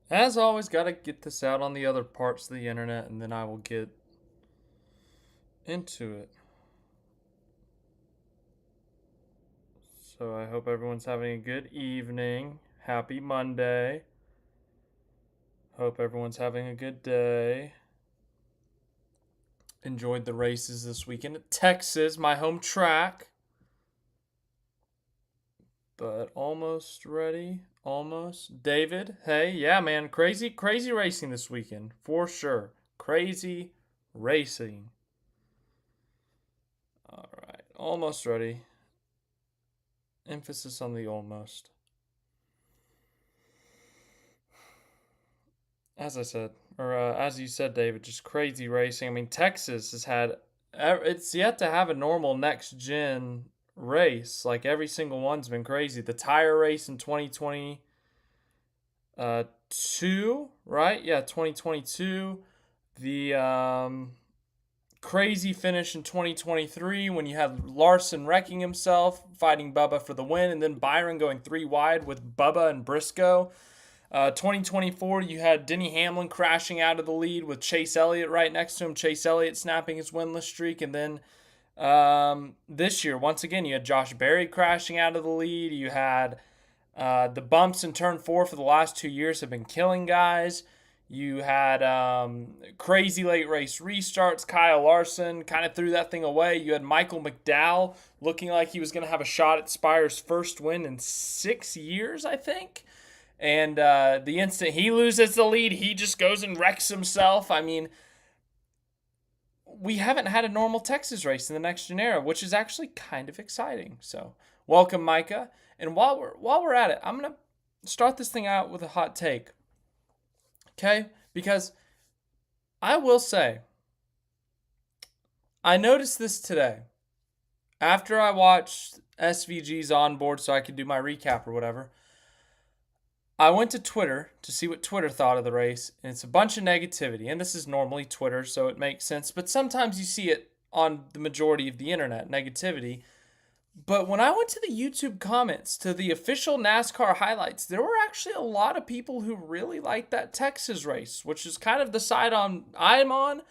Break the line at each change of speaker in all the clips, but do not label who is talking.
As always, gotta get this out on the other parts of the internet and then I will get into it. So I hope everyone's having a good evening. Happy Monday. Hope everyone's having a good day. Enjoyed the races this weekend at Texas, my home track. But almost ready. Almost. David, hey, yeah, man. Crazy racing this weekend. For sure. Crazy racing. All right. Almost ready. Emphasis on the almost. As I said, or as you said, David, just crazy racing. I mean, Texas has had, it's yet to have a normal next gen race. Like every single one's been crazy. The tire race in 2022, right? Yeah, 2022. The crazy finish in 2023 when you had Larson wrecking himself, fighting Bubba for the win, and then Byron going 3 wide with Bubba and Briscoe. 2024, you had Denny Hamlin crashing out of the lead with Chase Elliott right next to him. Chase Elliott snapping his winless streak. And then this year, once again, you had Josh Berry crashing out of the lead. You had the bumps in turn 4 for the last 2 years have been killing guys. You had crazy late race restarts. Kyle Larson kind of threw that thing away. You had Michael McDowell looking like he was going to have a shot at Spire's first win in 6 years, I think. And the instant he loses the lead, he just goes and wrecks himself. I mean, we haven't had a normal Texas race in the next gen era, which is actually kind of exciting. So, welcome, Micah. And while we're at it, I'm gonna start this thing out with a hot take. Okay, because I will say, I noticed this today after I watched SVG's onboard, so I could do my recap or whatever. I went to Twitter to see what Twitter thought of the race, and it's a bunch of negativity. And this is normally Twitter, so it makes sense. But sometimes you see it on the majority of the internet, negativity. But when I went to the YouTube comments to the official NASCAR highlights, there were actually a lot of people who really liked that Texas race, which is kind of the side I'm on.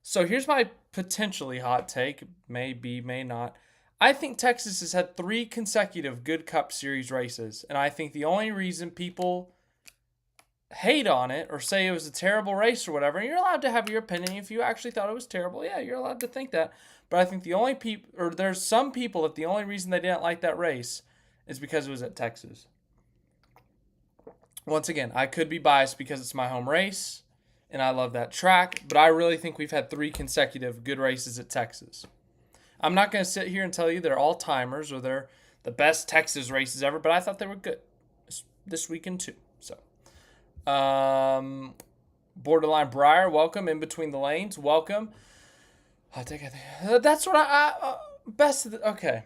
So here's my potentially hot take, may be, may not. I think Texas has had 3 consecutive good Cup Series races, and I think the only reason people hate on it or say it was a terrible race or whatever, and you're allowed to have your opinion if you actually thought it was terrible. Yeah, you're allowed to think that. But I think the only people, or there's some people that the only reason they didn't like that race is because it was at Texas. Once again, I could be biased because it's my home race and I love that track, but I really think we've had 3 consecutive good races at Texas. I'm not going to sit here and tell you they're all timers or they're the best Texas races ever, but I thought they were good this weekend too. So, Borderline Briar, welcome. In Between the Lanes, welcome. I think that's what best of the, okay.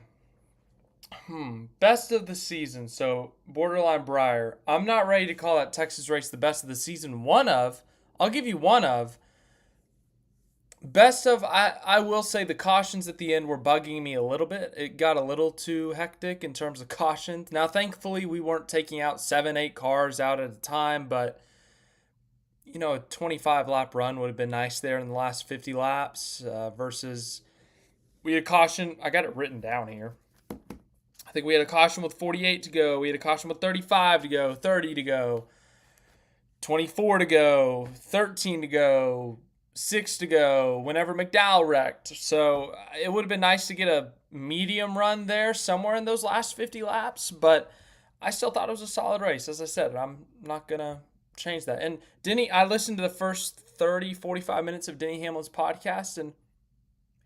Best of the season. So, Borderline Briar, I'm not ready to call that Texas race the best of the season. I'll give you one of. Best of, I will say the cautions at the end were bugging me a little bit. It got a little too hectic in terms of cautions. Now, thankfully, we weren't taking out 7, 8 cars out at a time, but, a 25 lap run would have been nice there in the last 50 laps versus we had a caution. I got it written down here. I think we had a caution with 48 to go. We had a caution with 35 to go, 30 to go, 24 to go, 13 to go, 6 to go whenever McDowell wrecked. So it would have been nice to get a medium run there somewhere in those last 50 laps, but I still thought it was a solid race. As I said, I'm not going to change that. And I listened to the first 30, 45 minutes of Denny Hamlin's podcast, and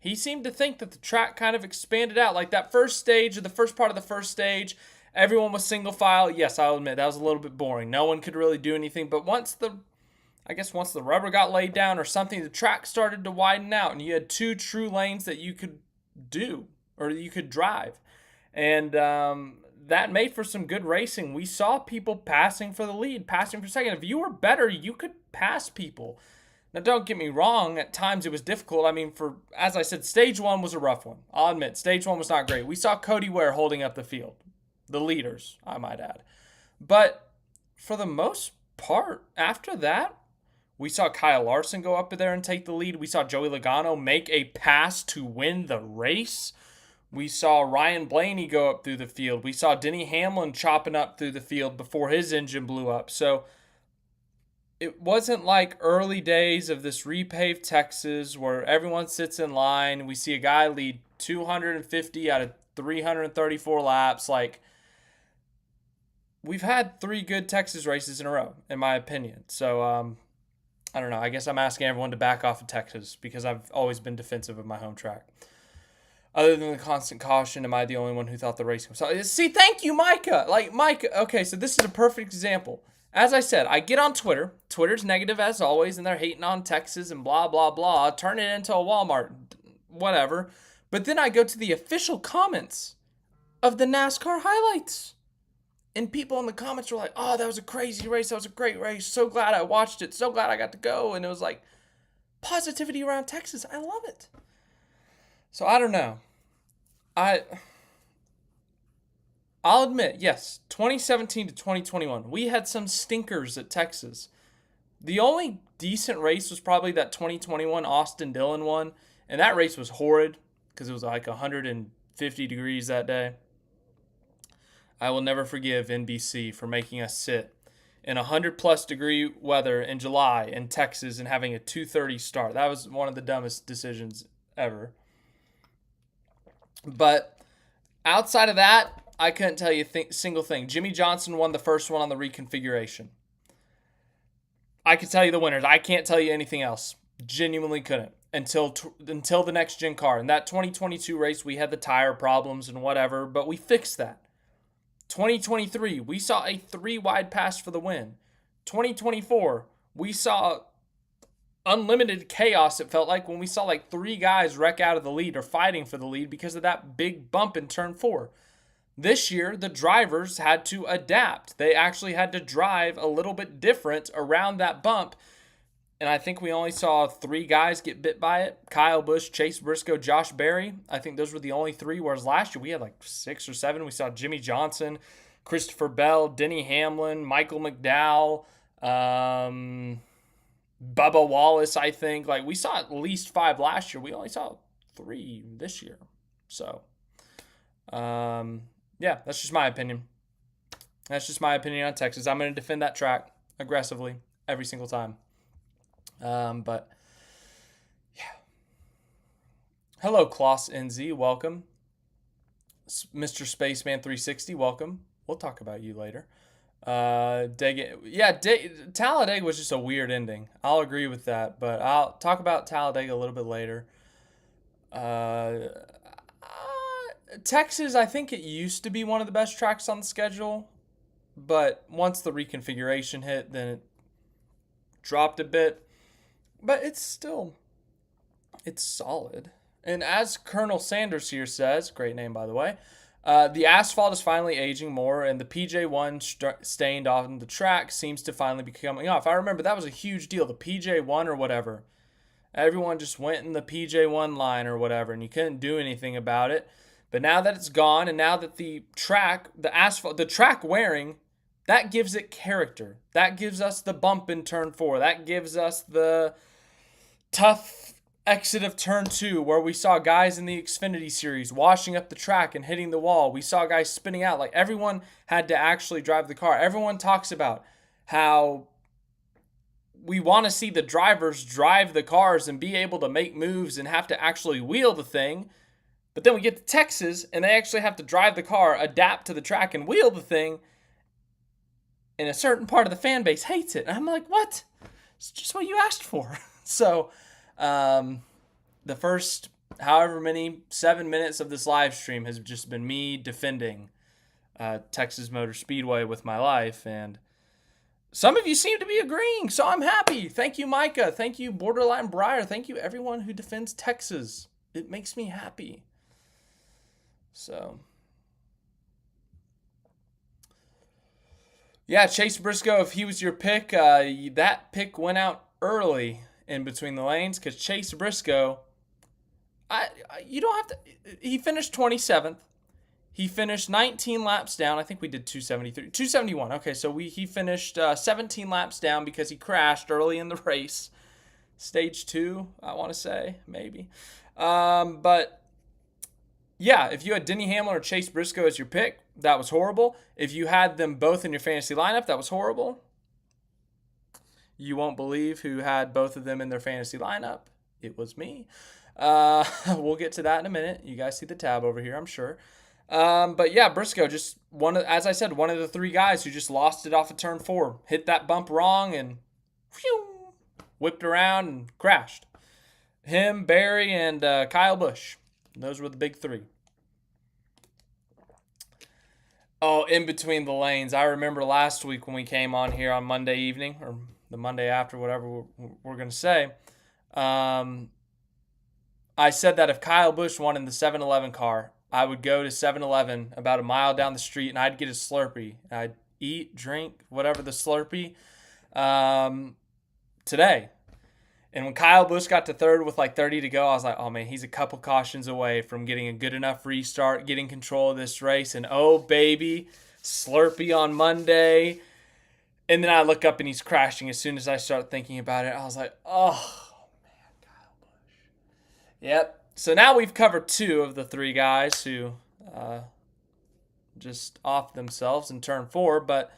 he seemed to think that the track kind of expanded out. Like that first stage, or the first part of the first stage, everyone was single file. Yes, I'll admit that was a little bit boring. No one could really do anything, but once the rubber got laid down or something, the track started to widen out and you had 2 true lanes that you could do or you could drive. And that made for some good racing. We saw people passing for the lead, passing for second. If you were better, you could pass people. Now, don't get me wrong. At times it was difficult. I mean, as I said, stage 1 was a rough one. I'll admit, stage 1 was not great. We saw Cody Ware holding up the field. The leaders, I might add. But for the most part after that, we saw Kyle Larson go up there and take the lead. We saw Joey Logano make a pass to win the race. We saw Ryan Blaney go up through the field. We saw Denny Hamlin chopping up through the field before his engine blew up. So it wasn't like early days of this repaved Texas where everyone sits in line. We see a guy lead 250 out of 334 laps. Like, we've had 3 good Texas races in a row, in my opinion. So, I don't know. I guess I'm asking everyone to back off of Texas because I've always been defensive of my home track. Other than the constant caution, am I the only one who thought the racing was... See, thank you, Micah. Like, Micah, okay, so this is a perfect example. As I said, I get on Twitter. Twitter's negative as always, and they're hating on Texas and blah, blah, blah. Turn it into a Walmart, whatever. But then I go to the official comments of the NASCAR highlights. And people in the comments were like, oh, that was a crazy race. That was a great race. So glad I watched it. So glad I got to go. And it was like positivity around Texas. I love it. So I don't know. I'll admit, yes, 2017 to 2021, we had some stinkers at Texas. The only decent race was probably that 2021 Austin Dillon one, and that race was horrid because it was like 150 degrees that day. I will never forgive NBC for making us sit in 100-plus degree weather in July in Texas and having a 2:30 start. That was one of the dumbest decisions ever. But outside of that, I couldn't tell you a single thing. Jimmy Johnson won the first one on the reconfiguration. I could tell you the winners. I can't tell you anything else. Genuinely couldn't until the next gen car. In that 2022 race, we had the tire problems and whatever, but we fixed that. 2023, we saw a 3-wide pass for the win. 2024, we saw unlimited chaos, it felt like, when we saw like 3 guys wreck out of the lead or fighting for the lead because of that big bump in turn 4. This year, the drivers had to adapt. They actually had to drive a little bit different around that bump. And I think we only saw 3 guys get bit by it. Kyle Busch, Chase Briscoe, Josh Berry. I think those were the only 3, whereas last year we had like 6 or 7. We saw Jimmy Johnson, Christopher Bell, Denny Hamlin, Michael McDowell, Bubba Wallace, I think. Like, we saw at least 5 last year. We only saw 3 this year. So, yeah, that's just my opinion. That's just my opinion on Texas. I'm going to defend that track aggressively every single time. But, yeah. Hello, Klaus NZ. Welcome. Mr. Spaceman 360. Welcome. We'll talk about you later. Talladega was just a weird ending. I'll agree with that, but I'll talk about Talladega a little bit later. Texas, I think it used to be one of the best tracks on the schedule, but once the reconfiguration hit, then it dropped a bit. But it's solid. And as Colonel Sanders here says, great name by the way, the asphalt is finally aging more, and the PJ1 stained on the track seems to finally be coming off. I remember that was a huge deal, the PJ1 or whatever. Everyone just went in the PJ1 line or whatever, and you couldn't do anything about it. But now that it's gone, and now that the track wearing, that gives it character. That gives us the bump in turn 4. That gives us the tough exit of turn 2 where we saw guys in the Xfinity series washing up the track and hitting the wall. We saw guys spinning out. Like, everyone had to actually drive the car. Everyone talks about how we want to see the drivers drive the cars and be able to make moves and have to actually wheel the thing. But then we get to Texas and they actually have to drive the car, adapt to the track, and wheel the thing. And a certain part of the fan base hates it. And I'm like, what? It's just what you asked for. So, the first however many 7 minutes of this live stream has just been me defending Texas Motor Speedway with my life. And some of you seem to be agreeing, so I'm happy. Thank you, Micah. Thank you, Borderline Briar. Thank you, everyone who defends Texas. It makes me happy. So, yeah, Chase Briscoe, if he was your pick, that pick went out early in between the lanes because Chase Briscoe, you don't have to. He finished 27th. He finished 19 laps down. I think we did 273, 271. Okay, so he finished 17 laps down because he crashed early in the race. Stage 2, I want to say, maybe. But yeah, if you had Denny Hamlin or Chase Briscoe as your pick, that was horrible. If you had them both in your fantasy lineup, that was horrible. You won't believe who had both of them in their fantasy lineup. It was me. We'll get to that in a minute. You guys see the tab over here, I'm sure. But yeah, Briscoe, just as I said, one of the 3 guys who just lost it off of turn 4. Hit that bump wrong and whipped around and crashed. Him, Barry, and Kyle Busch. Those were the big 3. Oh, in between the lanes. I remember last week when we came on here on Monday evening, or the Monday after, whatever we're going to say. I said that if Kyle Busch won in the 7-Eleven car, I would go to 7-Eleven about a mile down the street and I'd get a Slurpee. I'd eat, drink, whatever the Slurpee today. And when Kyle Busch got to 3rd with like 30 to go, I was like, oh man, he's a couple cautions away from getting a good enough restart, getting control of this race. And oh baby, Slurpee on Monday. And then I look up and he's crashing as soon as I start thinking about it. I was like, oh man, Kyle Busch. Yep. So now we've covered 2 of the 3 guys who just offed themselves in turn 4. But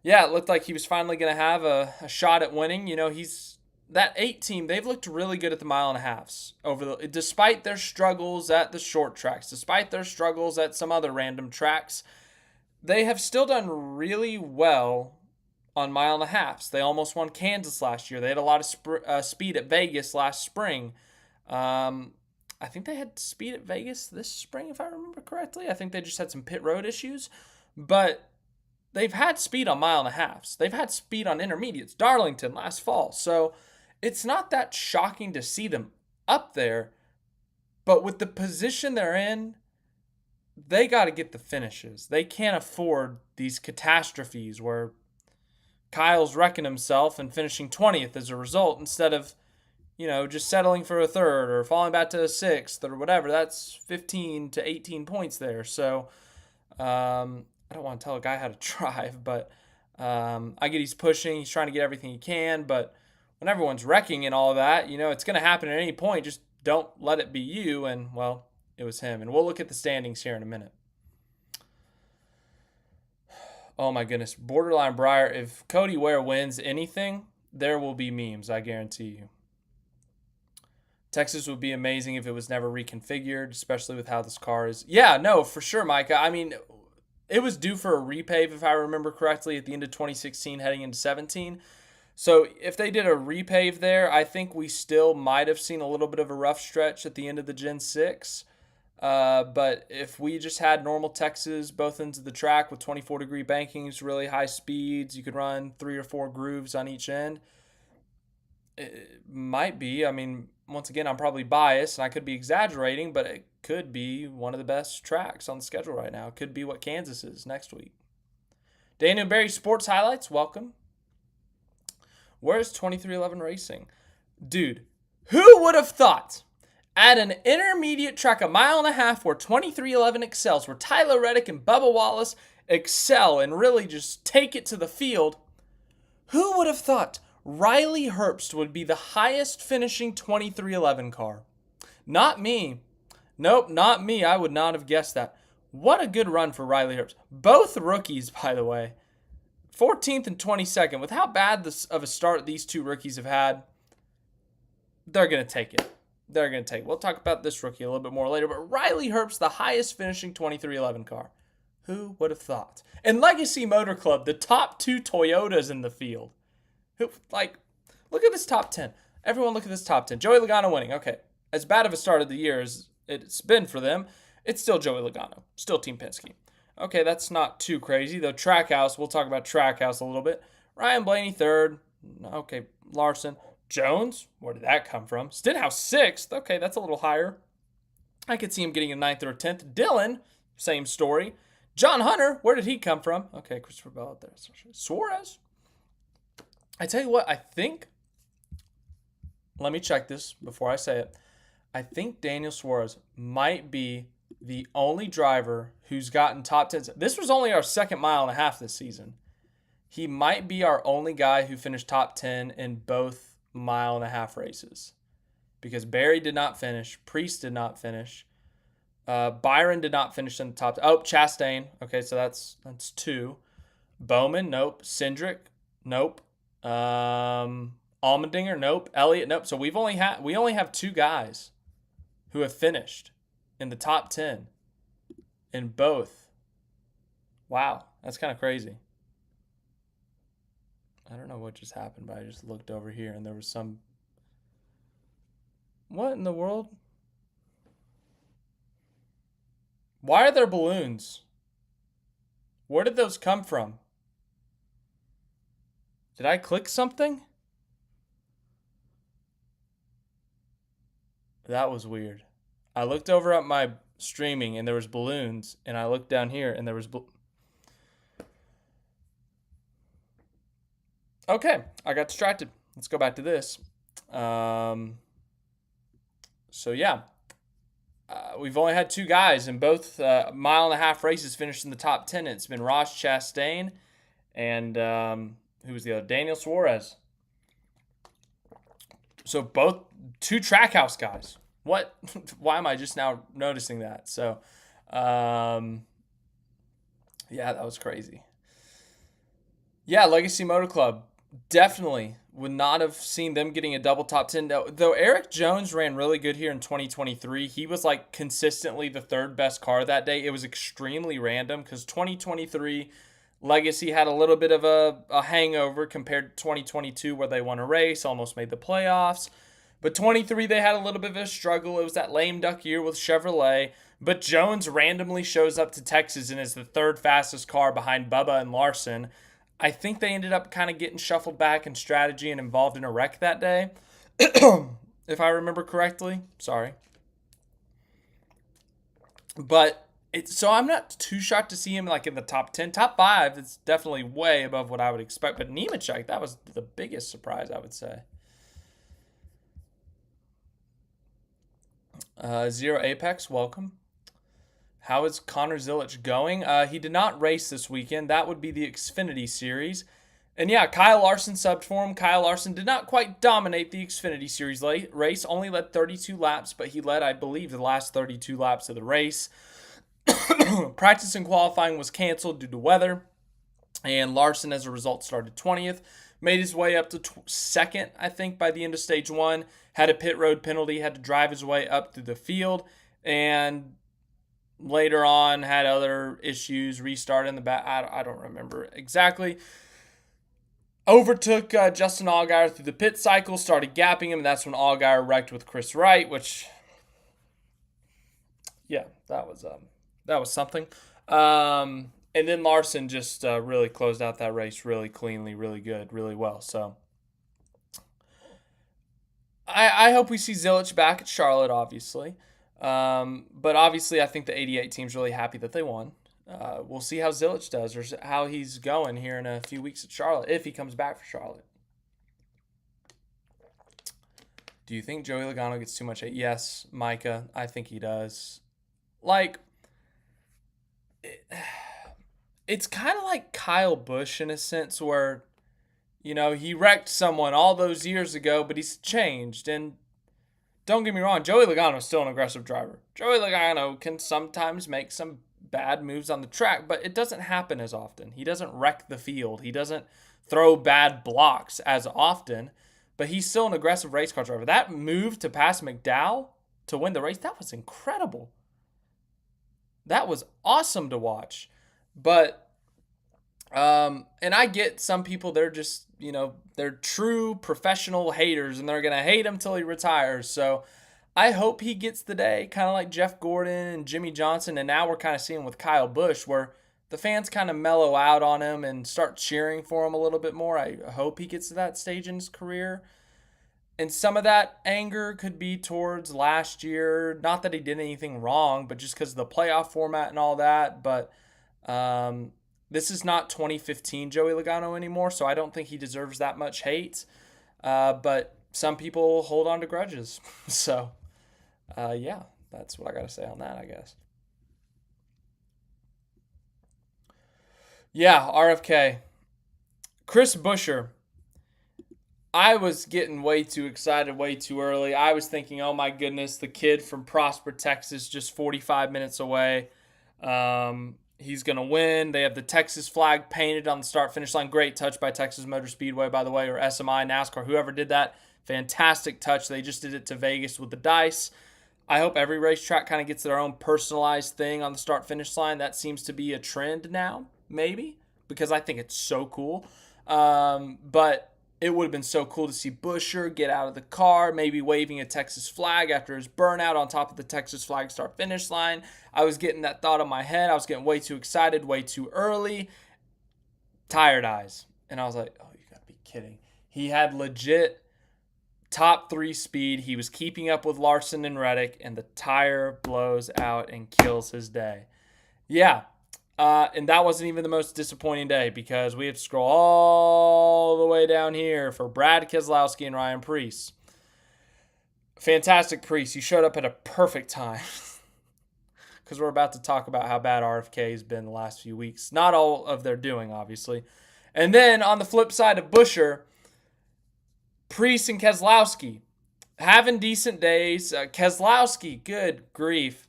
yeah, it looked like he was finally going to have a shot at winning. You know, that 8 team, they've looked really good at the 1.5s despite their struggles at the short tracks, despite their struggles at some other random tracks. They have still done really well on 1.5s. They almost won Kansas last year. They had a lot of speed at Vegas last spring. I think they had speed at Vegas this spring, if I remember correctly. I think they just had some pit road issues. But they've had speed on 1.5s. They've had speed on intermediates. Darlington last fall. So it's not that shocking to see them up there. But with the position they're in, they got to get the finishes. They can't afford these catastrophes where Kyle's wrecking himself and finishing 20th as a result instead of, just settling for a 3rd or falling back to a 6th or whatever. That's 15 to 18 points there. So I don't want to tell a guy how to drive, but I get he's pushing. He's trying to get everything he can. But when everyone's wrecking and all that, it's going to happen at any point. Just don't let it be you. And, well, it was him. And we'll look at the standings here in a minute. Oh, my goodness. Borderline Briar. If Cody Ware wins anything, there will be memes, I guarantee you. Texas would be amazing if it was never reconfigured, especially with how this car is. Yeah, no, for sure, Micah. I mean, it was due for a repave, if I remember correctly, at the end of 2016 heading into 17. So if they did a repave there, I think we still might have seen a little bit of a rough stretch at the end of the Gen 6. But if we just had normal Texas, both ends of the track with 24-degree bankings, really high speeds, you could run 3 or 4 grooves on each end. It might be. I mean, once again, I'm probably biased and I could be exaggerating, but it could be one of the best tracks on the schedule right now. It could be what Kansas is next week. Daniel Berry Sports Highlights, welcome. Where's 2311 Racing? Dude, who would have thought at an intermediate track, 1.5 miles where 2311 excels, where Tyler Reddick and Bubba Wallace excel and really just take it to the field, who would have thought Riley Herbst would be the highest finishing 2311 car? Not me. Nope, not me. I would not have guessed that. What a good run for Riley Herbst. Both rookies, by the way. 14th and 22nd. With how bad of a start these 2 rookies have had, they're going to take it. They're going to take it. We'll talk about this rookie a little bit more later. But Riley Herbst, the highest finishing 2311 car. Who would have thought? And Legacy Motor Club, the top 2 Toyotas in the field. Look at this top 10. Everyone look at this top 10. Joey Logano winning. Okay. As bad of a start of the year as it's been for them, it's still Joey Logano. Still Team Penske. Okay, that's not too crazy. Though Trackhouse, we'll talk about Trackhouse a little bit. Ryan Blaney, 3rd. Okay, Larson. Jones, where did that come from? Stenhouse, 6th. Okay, that's a little higher. I could see him getting a 9th or a 10th. Dillon, same story. John Hunter, where did he come from? Okay, Christopher Bell out there. Suarez. I tell you what, I think, let me check this before I say it. I think Daniel Suarez might be the only driver who's gotten top 10. This was only our second mile and a half this season. He might be our only guy who finished top 10 in both mile and a half races. Because Barry did not finish. Priest did not finish. Byron did not finish in the top. Oh, Chastain. Okay, so that's two. Bowman, nope. Cindric, nope. Allmendinger, nope. Elliott, nope. So we only have two guys who have finished in the top 10 in both. Wow, that's kind of crazy. I don't know what just happened, but I just looked over here and there was some. What in the world? Why are there balloons? Where did those come from? Did I click something? That was weird. I looked over at my streaming and there was balloons, and I looked down here and there was Okay, I got distracted. Let's go back to this. So yeah, we've only had two guys in both mile and a half races finished in the top 10. It's been Ross Chastain and who was the other? Daniel Suarez. So both two Trackhouse guys. What? Why am I just now noticing that? So, yeah, that was crazy. Yeah, Legacy Motor Club. Definitely would not have seen them getting a double top 10. Though Eric Jones ran really good here in 2023. He was like consistently the third best car that day. It was extremely random because 2023 Legacy had a little bit of a hangover compared to 2022 where they won a race, almost made the playoffs. But 23 they had a little bit of a struggle. It was that lame duck year with Chevrolet. But Jones randomly shows up to Texas and is the third fastest car behind Bubba and Larson. I think they ended up kind of getting shuffled back in strategy and involved in a wreck that day, if I remember correctly. Sorry. But so I'm not too shocked to see him like in the top 10. Top 5, it's definitely way above what I would expect. But Nemechek, that was the biggest surprise, I would say. Zero Apex, welcome. How is Connor Zilic going? He did not race this weekend. That would be the Xfinity Series. And yeah, Kyle Larson subbed for him. Kyle Larson did not quite dominate the Xfinity Series race. Only led 32 laps, but he led, I believe, the last 32 laps of the race. Practice and qualifying was canceled due to weather. And Larson, as a result, started 20th. Made his way up to second, I think, by the end of stage 1. Had a pit road penalty. Had to drive his way up through the field. And later on had other issues, restart in the back. I don't remember exactly. Overtook Justin Allgaier through the pit cycle, started gapping him, and that's when Allgaier wrecked with Chris Wright, which, yeah, that was something. And then Larson just really closed out that race really cleanly, really good, really well. So I hope we see Zilic back at Charlotte, obviously. But obviously, I think the 88 team's really happy that they won. We'll see how Zilic does or how he's going here in a few weeks at Charlotte, if he comes back for Charlotte. Do you think Joey Logano gets too much hate? Yes, Micah, I think he does. Like, it's kind of like Kyle Busch in a sense where, you know, he wrecked someone all those years ago, but he's changed. And don't get me wrong, Joey Logano is still an aggressive driver. Joey Logano can sometimes make some bad moves on the track, but it doesn't happen as often. He doesn't wreck the field. He doesn't throw bad blocks as often, but he's still an aggressive race car driver. That move to pass McDowell to win the race, that was incredible. That was awesome to watch. But, and I get some people, they're just, you know, they're true professional haters and they're going to hate him till he retires. So I hope he gets the day, kind of like Jeff Gordon and Jimmy Johnson. And now we're kind of seeing with Kyle Busch where the fans kind of mellow out on him and start cheering for him a little bit more. I hope he gets to that stage in his career. And some of that anger could be towards last year. Not that he did anything wrong, but just because of the playoff format and all that. But this is not 2015 Joey Logano anymore, so I don't think he deserves that much hate. But some people hold on to grudges. So, yeah, that's what I got to say on that, I guess. Yeah, RFK. Chris Buescher. I was getting way too excited way too early. I was thinking, oh my goodness, the kid from Prosper, Texas, just 45 minutes away. He's going to win. They have the Texas flag painted on the start finish line. Great touch by Texas Motor Speedway, by the way, or SMI, NASCAR, whoever did that. Fantastic touch. They just did it to Vegas with the dice. I hope every racetrack kind of gets their own personalized thing on the start finish line. That seems to be a trend now, maybe, because I think it's so cool. But it would have been so cool to see Buescher get out of the car, maybe waving a Texas flag after his burnout on top of the Texas flag start finish line. I was getting that thought in my head. I was getting way too excited, way too early. Tired eyes. And I was like, oh, you got to be kidding. He had legit top 3 speed. He was keeping up with Larson and Reddick, and the tire blows out and kills his day. Yeah. And that wasn't even the most disappointing day because we have to scroll all the way down here for Brad Keselowski and Ryan Preece. Fantastic Preece. You showed up at a perfect time because we're about to talk about how bad RFK has been the last few weeks. Not all of their doing, obviously. And then on the flip side of Buescher, Preece and Keselowski having decent days. Keselowski, good grief.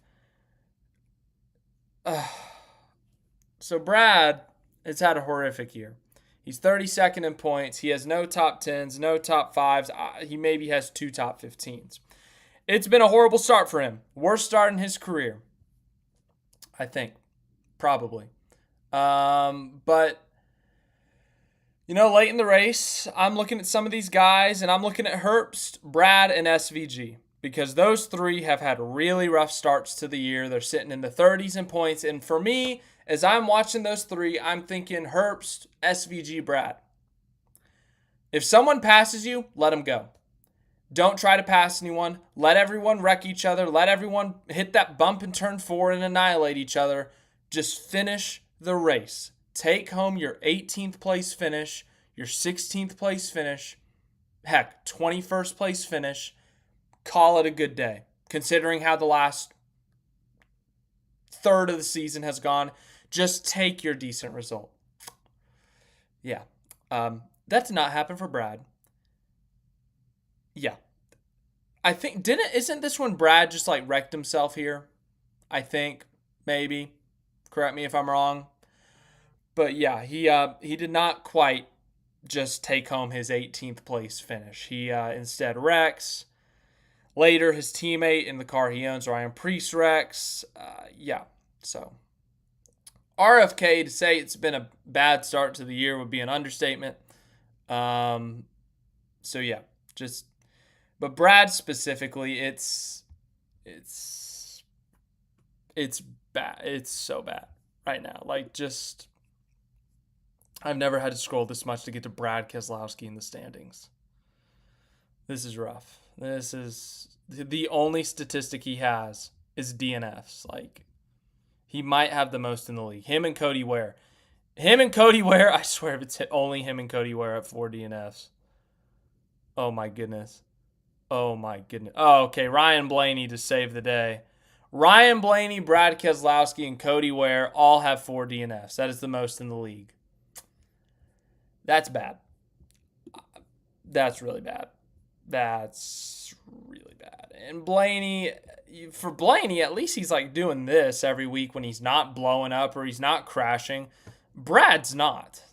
So Brad has had a horrific year. He's 32nd in points. He has no top 10s, no top 5s. He maybe has 2 top 15s. It's been a horrible start for him. Worst start in his career, I think. Probably. But, you know, late in the race, I'm looking at some of these guys, and I'm looking at Herbst, Brad, and SVG. Because those 3 have had really rough starts to the year. They're sitting in the 30s in points. And for me, as I'm watching those 3, I'm thinking Herbst, SVG, Brad. If someone passes you, let them go. Don't try to pass anyone. Let everyone wreck each other. Let everyone hit that bump in turn 4 and annihilate each other. Just finish the race. Take home your 18th place finish, your 16th place finish, heck, 21st place finish. Call it a good day, considering how the last third of the season has gone. Just take your decent result. Yeah. That did not happen for Brad. Yeah. I think, isn't this when Brad just like wrecked himself here? I think, maybe. Correct me if I'm wrong. But yeah, he did not quite just take home his 18th place finish. He instead wrecks. Later, his teammate in the car he owns, Ryan Preece, wrecks. Yeah, so RFK, to say it's been a bad start to the year would be an understatement. So yeah, but Brad specifically, it's bad. It's so bad right now. Like, just, I've never had to scroll this much to get to Brad Keselowski in the standings. This is rough. This is the only statistic he has is DNFs. Like, he might have the most in the league. Him and Cody Ware. I swear if it's only him and Cody Ware at 4 DNFs. Oh my goodness. Oh, okay. Ryan Blaney to save the day. Ryan Blaney, Brad Keselowski, and Cody Ware all have 4 DNFs. That is the most in the league. That's bad. That's really bad. And Blaney, at least he's like doing this every week when he's not blowing up or he's not crashing. Brad's not.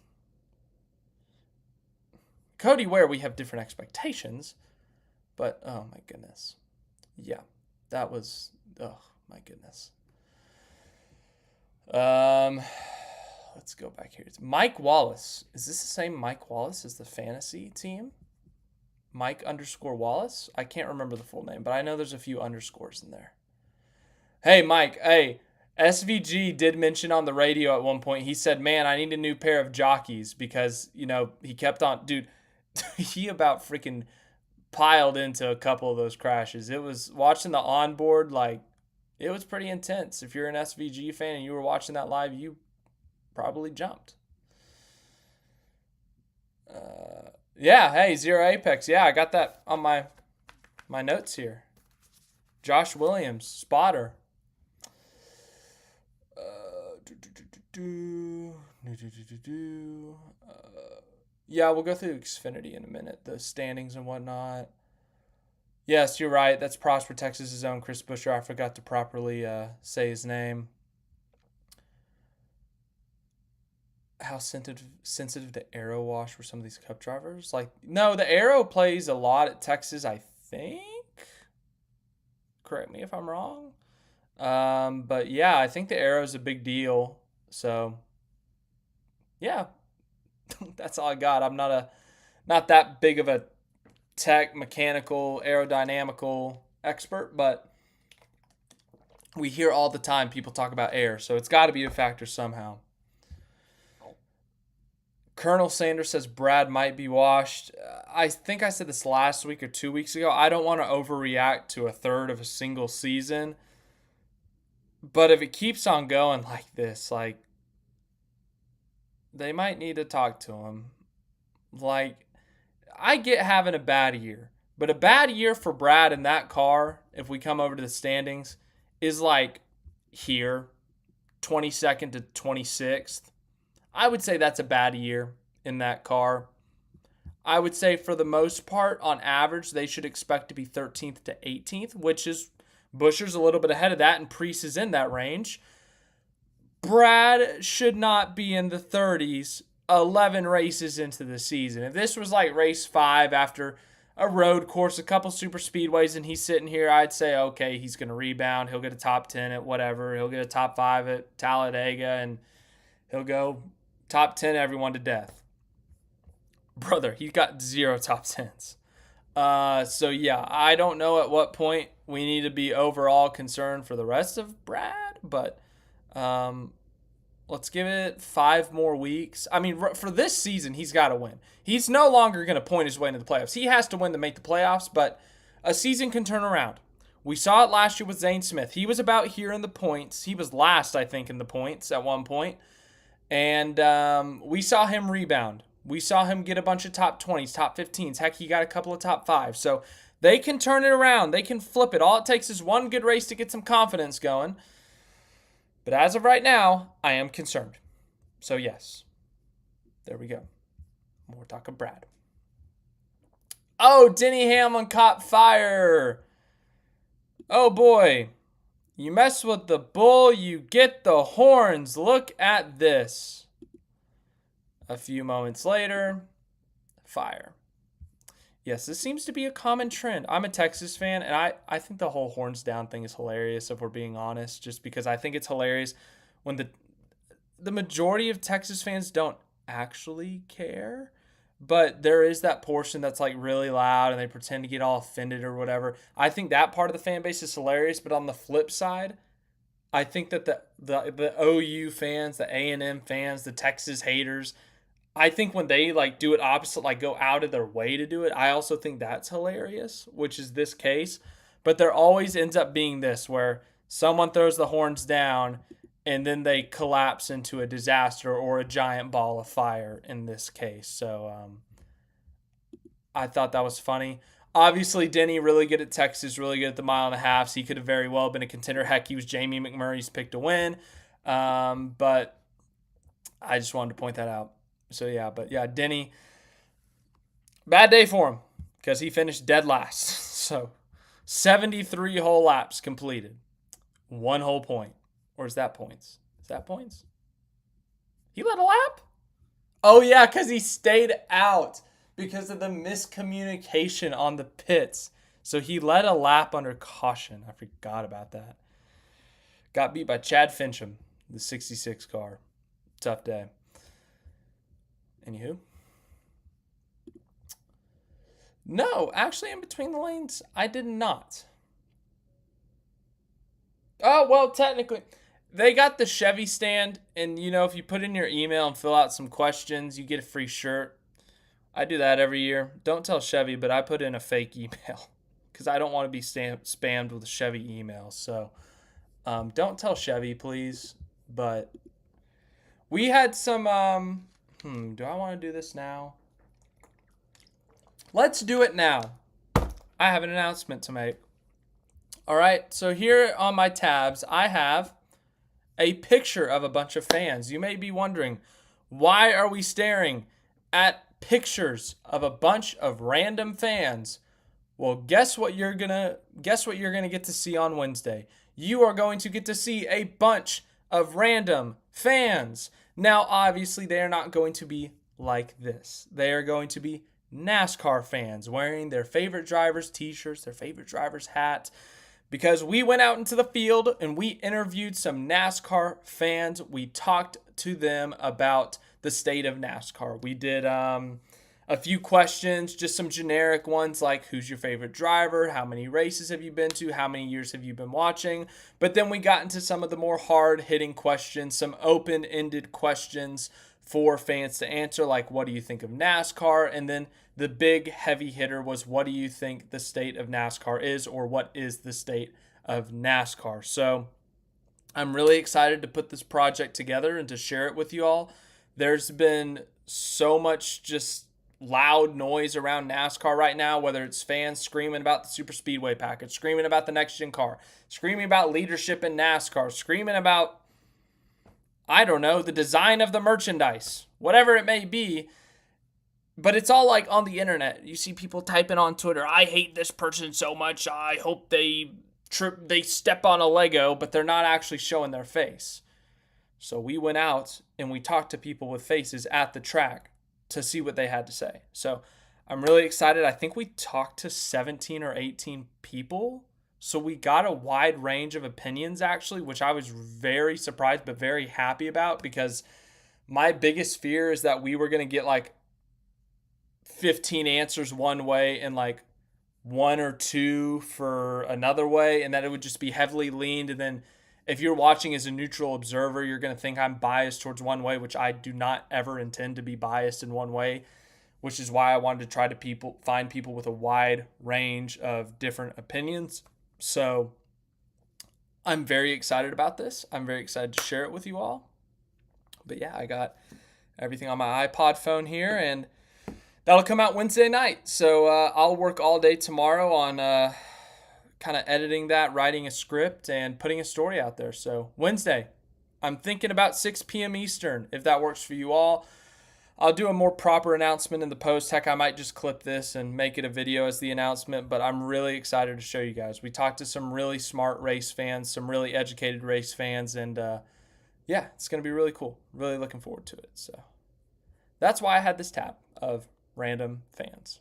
Cody Ware, we have different expectations, but oh my goodness. Yeah, that was, oh my goodness. Let's go back here. It's Mike Wallace. Is this the same Mike Wallace as the fantasy team? Mike _Wallace? I can't remember the full name, but I know there's a few underscores in there. Hey, Mike. Hey, SVG did mention on the radio at one point, he said, man, I need a new pair of jockeys because, you know, he kept on, dude, he about freaking piled into a couple of those crashes. It was watching the onboard, like, it was pretty intense. If you're an SVG fan and you were watching that live, you probably jumped. Yeah, hey, Zero Apex. Yeah, I got that on my notes here. Josh Williams, spotter. Yeah, we'll go through Xfinity in a minute, the standings and whatnot. Yes, you're right. That's Prosper, Texas' own Chris Buescher. I forgot to properly say his name. How sensitive to aero wash were some of these Cup drivers? Like, no, the aero plays a lot at Texas, I think. Correct me if I'm wrong. But yeah, I think the aero is a big deal. So yeah, that's all I got. I'm not that big of a tech, mechanical, aerodynamical expert, but we hear all the time people talk about air, so it's got to be a factor somehow. Colonel Sanders says Brad might be washed. I think I said this last week or 2 weeks ago. I don't want to overreact to a third of a single season. But if it keeps on going like this, like, they might need to talk to him. Like, I get having a bad year. But a bad year for Brad in that car, if we come over to the standings, is like here, 22nd to 26th. I would say that's a bad year in that car. I would say for the most part, on average, they should expect to be 13th to 18th, which is Buescher's a little bit ahead of that, and Priest is in that range. Brad should not be in the 30s 11 races into the season. If this was like race 5 after a road course, a couple super speedways, and he's sitting here, I'd say, okay, he's going to rebound. He'll get a top 10 at whatever. He'll get a top 5 at Talladega, and he'll go top 10 everyone to death. Brother, he got 0 top 10s. So, yeah, I don't know at what point we need to be overall concerned for the rest of Brad, but let's give it 5 more weeks. I mean, for this season, he's got to win. He's no longer going to point his way into the playoffs. He has to win to make the playoffs, but a season can turn around. We saw it last year with Zane Smith. He was about here in the points. He was last, I think, in the points at one point. And we saw him rebound. We saw him get a bunch of top 20s, top 15s. Heck, he got a couple of top 5s. So they can turn it around. They can flip it. All it takes is one good race to get some confidence going. But as of right now, I am concerned. So yes, there we go. More talk of Brad. Oh, Denny Hamlin caught fire. Oh boy. You mess with the bull, you get the horns. Look at this. A few moments later, fire. Yes, this seems to be a common trend. I'm a Texas fan, and I think the whole horns down thing is hilarious, if we're being honest, just because I think it's hilarious when the majority of Texas fans don't actually care, but there is that portion that's like really loud and they pretend to get all offended or whatever. I think that part of the fan base is hilarious, but on the flip side, I think that the OU fans, the A&M fans, the Texas haters, I think when they like do it opposite, like go out of their way to do it, I also think that's hilarious, which is this case. But there always ends up being this where someone throws the horns down and then they collapse into a disaster or a giant ball of fire in this case. So I thought that was funny. Obviously, Denny really good at Texas, really good at the mile and a half. So he could have very well been a contender. Heck, he was Jamie McMurray's pick to win. But I just wanted to point that out. So, yeah, but yeah, Denny, bad day for him because he finished dead last. So, 73 whole laps completed. 1 whole point. Or is that points? Is that points? He led a lap? Oh, yeah, because he stayed out because of the miscommunication on the pits. So, he led a lap under caution. I forgot about that. Got beat by Chad Fincham, the 66 car. Tough day. Anywho. No, actually, in between the lanes, I did not. Oh, well, technically, they got the Chevy stand, and, you know, if you put in your email and fill out some questions, you get a free shirt. I do that every year. Don't tell Chevy, but I put in a fake email because I don't want to be spammed with a Chevy email. So don't tell Chevy, please. But we had some... do I want to do this now? Let's do it now. I have an announcement to make. All right, so here on my tabs, I have a picture of a bunch of fans. You may be wondering, Why are we staring at pictures of a bunch of random fans? Well, guess what you're gonna get to see on Wednesday. You are going to get to see a bunch of random fans. Now, obviously, they are not going to be like this. They are going to be NASCAR fans wearing their favorite drivers' t-shirts, their favorite drivers' hats, because we went out into the field and we interviewed some NASCAR fans. We talked to them about the state of NASCAR. We did a few questions, just some generic ones like who's your favorite driver, how many races have you been to, how many years have you been watching. But then we got into some of the more hard-hitting questions, some open-ended questions for fans to answer, like what do you think of NASCAR? And then the big heavy hitter was what do you think the state of NASCAR is, or what is the state of NASCAR? So I'm really excited to put this project together and to share it with you all. There's been so much just loud noise around NASCAR right now, whether it's fans screaming about the super speedway package, screaming about the next gen car, screaming about leadership in NASCAR, screaming about, I don't know, the design of the merchandise, whatever it may be. But it's all like on the internet. You see people typing on Twitter, I hate this person so much, I hope they step on a Lego, but they're not actually showing their face. So we went out and we talked to people with faces at the track to see what they had to say. So I'm really excited. I think we talked to 17 or 18 people. So we got a wide range of opinions, actually, which I was very surprised but very happy about, because my biggest fear is that we were going to get like 15 answers one way and like one or two for another way, and that it would just be heavily leaned. And then if you're watching as a neutral observer, you're going to think I'm biased towards one way, which I do not ever intend to be biased in one way, which is why I wanted to try to find people with a wide range of different opinions. So I'm very excited about this. I'm very excited to share it with you all. But yeah, I got everything on my iPod phone here, and that'll come out Wednesday night. So I'll work all day tomorrow on kind of editing that, writing a script, and putting a story out there. So Wednesday, I'm thinking about 6 p.m. Eastern, if that works for you all. I'll do a more proper announcement in the post. Heck, I might just clip this and make it a video as the announcement, but I'm really excited to show you guys. We talked to some really smart race fans, some really educated race fans, and yeah, it's going to be really cool. Really looking forward to it. So that's why I had this tab of random fans.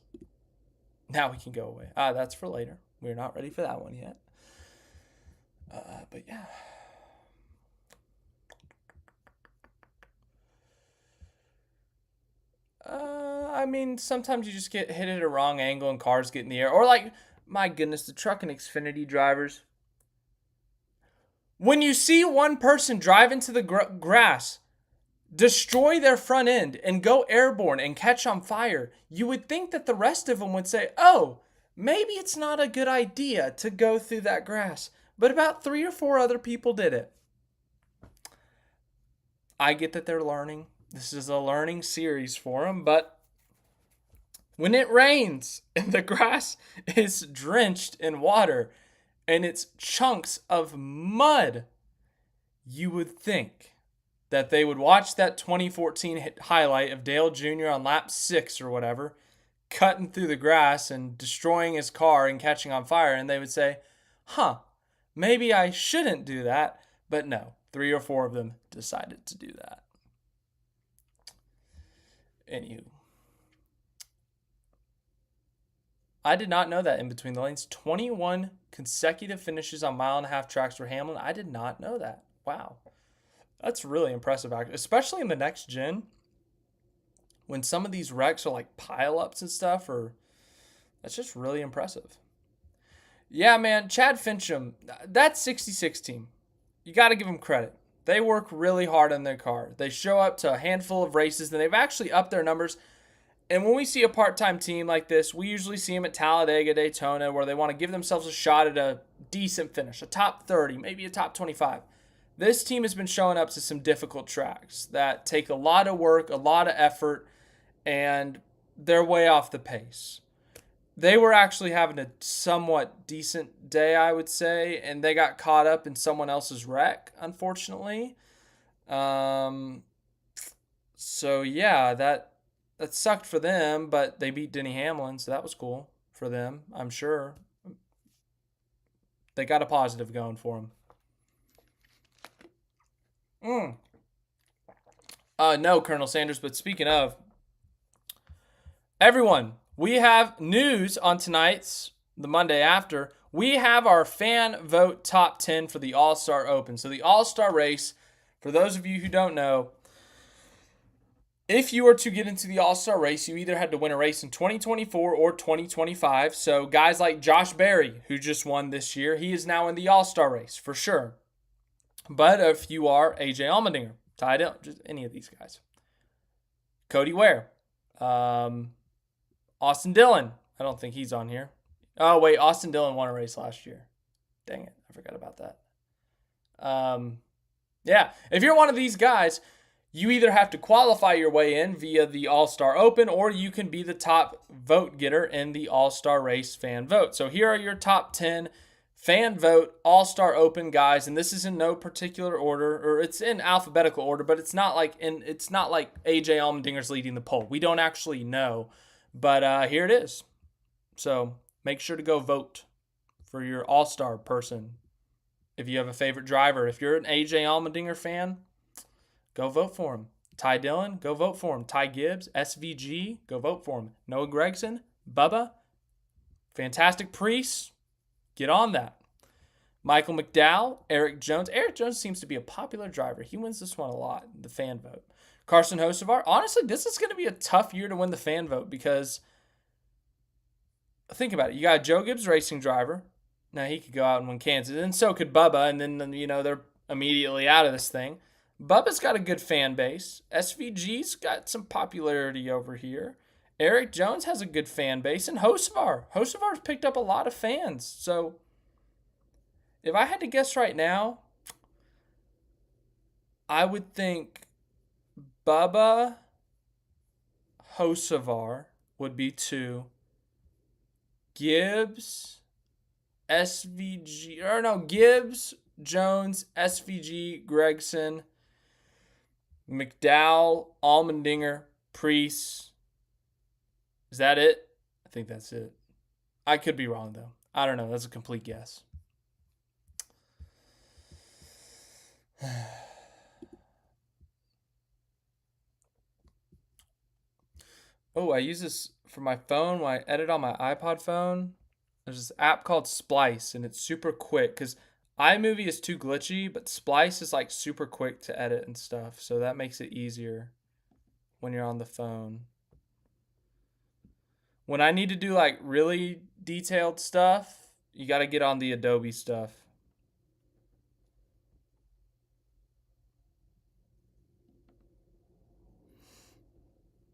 Now we can go away. That's for later. We're not ready for that one yet. But yeah. I mean, sometimes you just get hit at a wrong angle and cars get in the air. Or like, my goodness, the Truck and Xfinity drivers. When you see one person drive into the grass, destroy their front end, and go airborne and catch on fire, you would think that the rest of them would say, oh, maybe it's not a good idea to go through that grass. But about 3 or 4 other people did it. I get that they're learning. This is a learning series for them, but when it rains and the grass is drenched in water and it's chunks of mud, you would think that they would watch that 2014 highlight of Dale Jr. on lap 6 or whatever, cutting through the grass and destroying his car and catching on fire, and they would say, maybe I shouldn't do that. But no, 3 or 4 of them decided to do that. Anywho, I did not know that in between the lanes. 21 consecutive finishes on 1.5-mile tracks for Hamlin. I did not know that. Wow. That's really impressive, especially in the next gen, when some of these wrecks are like pile-ups and stuff. That's just really impressive. Yeah, man, Chad Fincham, that 66 team, you got to give them credit. They work really hard on their car. They show up to a handful of races, and they've actually upped their numbers. And when we see a part-time team like this, we usually see them at Talladega, Daytona, where they want to give themselves a shot at a decent finish, a top 30, maybe a top 25. This team has been showing up to some difficult tracks that take a lot of work, a lot of effort, and they're way off the pace. They were actually having a somewhat decent day, I would say, and they got caught up in someone else's wreck, unfortunately. So So yeah, that sucked for them, but they beat Denny Hamlin, so that was cool for them. I'm sure they got a positive going for them. No, Colonel Sanders. But speaking of, everyone, we have news on tonight's, the Monday after. We have our fan vote top 10 for the All-Star Open. So the All-Star race, for those of you who don't know, if you were to get into the All-Star race, you either had to win a race in 2024 or 2025. So guys like Josh Berry, who just won this year, he is now in the All-Star race for sure. But if you are AJ Allmendinger, Ty Dillon, just any of these guys, Cody Ware, Austin Dillon, I don't think he's on here. Oh, wait, Austin Dillon won a race last year. Dang it, I forgot about that. Yeah, if you're one of these guys, you either have to qualify your way in via the All-Star Open, or you can be the top vote getter in the All-Star Race fan vote. So here are your top 10 fan vote All-Star Open guys, and this is in no particular order, or it's in alphabetical order, but it's not like AJ Allmendinger's leading the poll. We don't actually know, but here it is. So make sure to go vote for your All-Star person. If you have a favorite driver, if you're an AJ Allmendinger fan, go vote for him. Ty Dillon, go vote for him. Ty Gibbs, SVG, go vote for him. Noah Gragson, Bubba, Fantastic Priest, get on that. Michael McDowell, Eric Jones. Eric Jones seems to be a popular driver. He wins this one a lot, the fan vote. Carson Hocevar. Honestly, this is going to be a tough year to win the fan vote because think about it. You got a Joe Gibbs racing driver. Now, he could go out and win Kansas, and so could Bubba, and then, they're immediately out of this thing. Bubba's got a good fan base. SVG's got some popularity over here. Eric Jones has a good fan base. And Hocevar's picked up a lot of fans. So if I had to guess right now, I would think Bubba, Hocevar would be 2. Gibbs, Gibbs, Jones, SVG, Gragson, McDowell, Allmendinger, Priest. Is that it? I think that's it. I could be wrong, though. I don't know. That's a complete guess. Oh, I use this for my phone when I edit on my iPod phone. There's this app called Splice, and it's super quick because iMovie is too glitchy, but Splice is like super quick to edit and stuff. So that makes it easier when you're on the phone. When I need to do like really detailed stuff, you got to get on the Adobe stuff.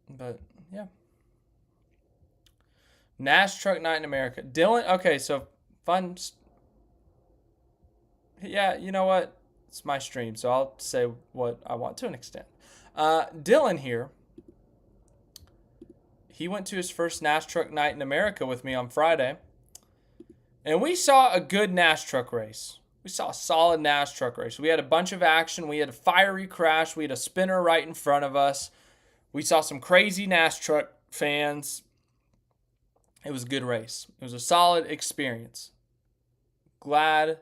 But yeah. Nash Truck Night in America. Dylan, okay, so fun. Yeah, you know what? It's my stream, so I'll say what I want to an extent. Dylan here, he went to his first Nash Truck Night in America with me on Friday, and we saw a good Nash Truck race. We saw a solid Nash Truck race. We had a bunch of action. We had a fiery crash. We had a spinner right in front of us. We saw some crazy Nash Truck fans. It was a good race. It was a solid experience. Glad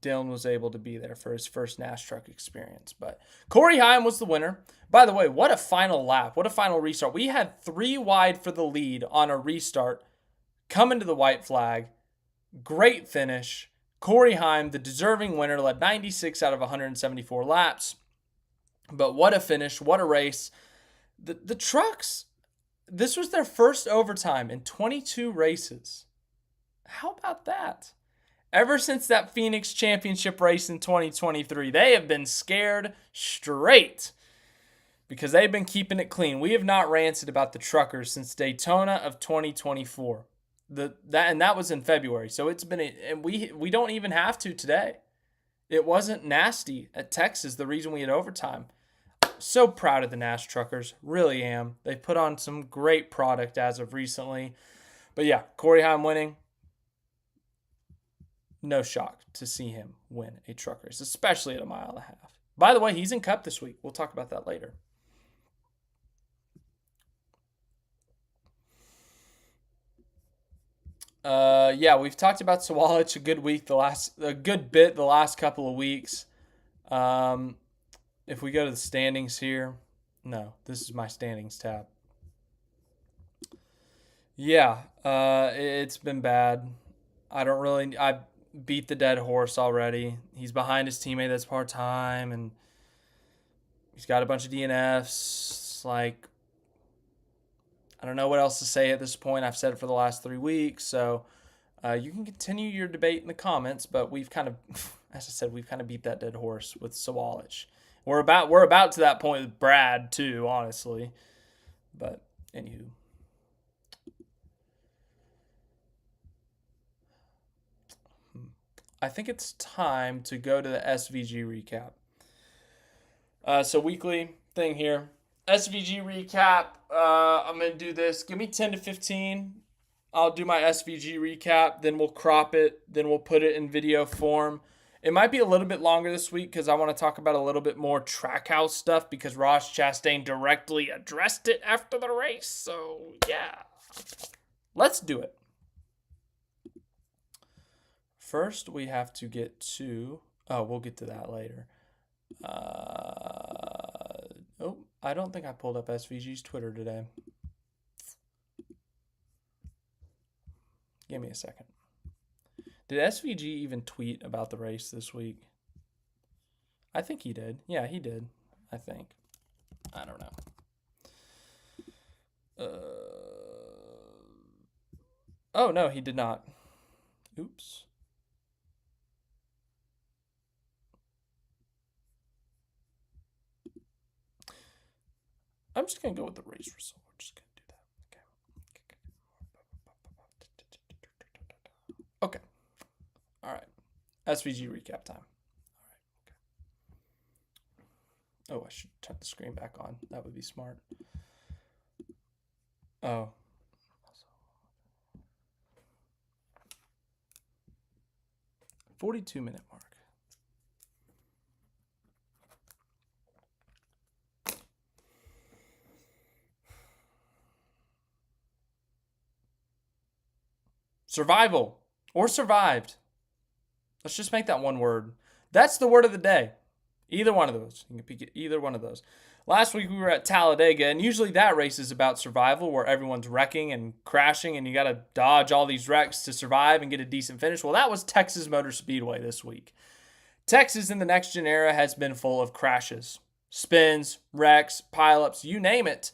Dylan was able to be there for his first Nash Truck experience. But Corey Heim was the winner. By the way, what a final lap. What a final restart. We had 3 wide for the lead on a restart. Coming to the white flag. Great finish. Corey Heim, the deserving winner, led 96 out of 174 laps. But what a finish. What a race. The trucks, this was their first overtime in 22 races. How about that? Ever since that Phoenix Championship race in 2023, they have been scared straight because they've been keeping it clean. We have not ranted about the truckers since Daytona of 2024. That was in February. So it's been and we don't even have to today. It wasn't nasty at Texas, the reason we had overtime. So proud of the Nash truckers, really am. They put on some great product as of recently. But yeah, Corey Heim winning. No shock to see him win a truck race, especially at a mile and a half. By the way, he's in Cup this week. We'll talk about that later. Yeah, we've talked about Sawalich a good bit the last couple of weeks. If we go to the standings here, no, this is my standings tab. Yeah, it's been bad. I beat the dead horse already. He's behind his teammate that's part time, and he's got a bunch of DNFs. Like, I don't know what else to say at this point. I've said it for the last 3 weeks, so you can continue your debate in the comments. But we've kind of, as I said, we've kind of beat that dead horse with Sawalich. We're about to that point with Brad too, honestly. But anywho. I think it's time to go to the SVG recap. So weekly thing here. SVG recap. I'm going to do this. Give me 10 to 15. I'll do my SVG recap. Then we'll crop it. Then we'll put it in video form. It might be a little bit longer this week because I want to talk about a little bit more Trackhouse stuff because Ross Chastain directly addressed it after the race. So, yeah. Let's do it. First, we have to get to... Oh, we'll get to that later. I don't think I pulled up SVG's Twitter today. Give me a second. Did SVG even tweet about the race this week? I think he did. Yeah, he did. I think. I don't know. Oh, no, he did not. Oops. I'm just going to go with the race result. We're just going to do that. Okay. All right. SVG recap time. All right. Okay. Oh, I should turn the screen back on. That would be smart. Oh. 42-minute mark. Survival or survived. Let's just make that one word. That's the word of the day. Either one of those. You can pick either one of those. Last week we were at Talladega, and usually that race is about survival where everyone's wrecking and crashing, and you got to dodge all these wrecks to survive and get a decent finish. Well, that was Texas Motor Speedway this week. Texas in the next gen era has been full of crashes, spins, wrecks, pileups, you name it.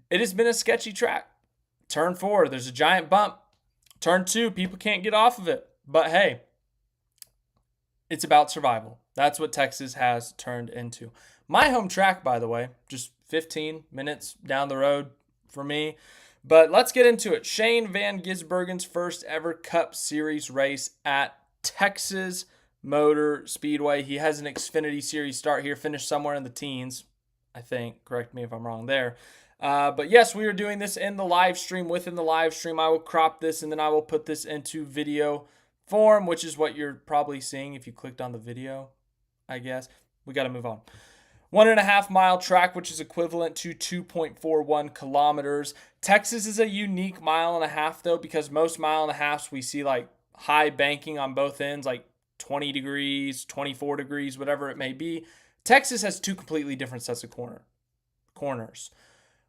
It has been a sketchy track. Turn 4, there's a giant bump. Turn 2, people can't get off of it. But hey, it's about survival. That's what Texas has turned into. My home track, by the way, just 15 minutes down the road for me. But let's get into it. Shane Van Gisbergen's first ever Cup Series race at Texas Motor Speedway. He has an Xfinity Series start here, finished somewhere in the teens, I think. Correct me if I'm wrong there. But yes, we are doing this in the live stream. Within the live stream, I will crop this and then I will put this into video form, which is what you're probably seeing if you clicked on the video, I guess. We got to move on. 1.5 mile track, which is equivalent to 2.41 kilometers. Texas is a unique 1.5 miles though, because most 1.5 miles we see like high banking on both ends, like 20 degrees, 24 degrees, whatever it may be. Texas has two completely different sets of corners.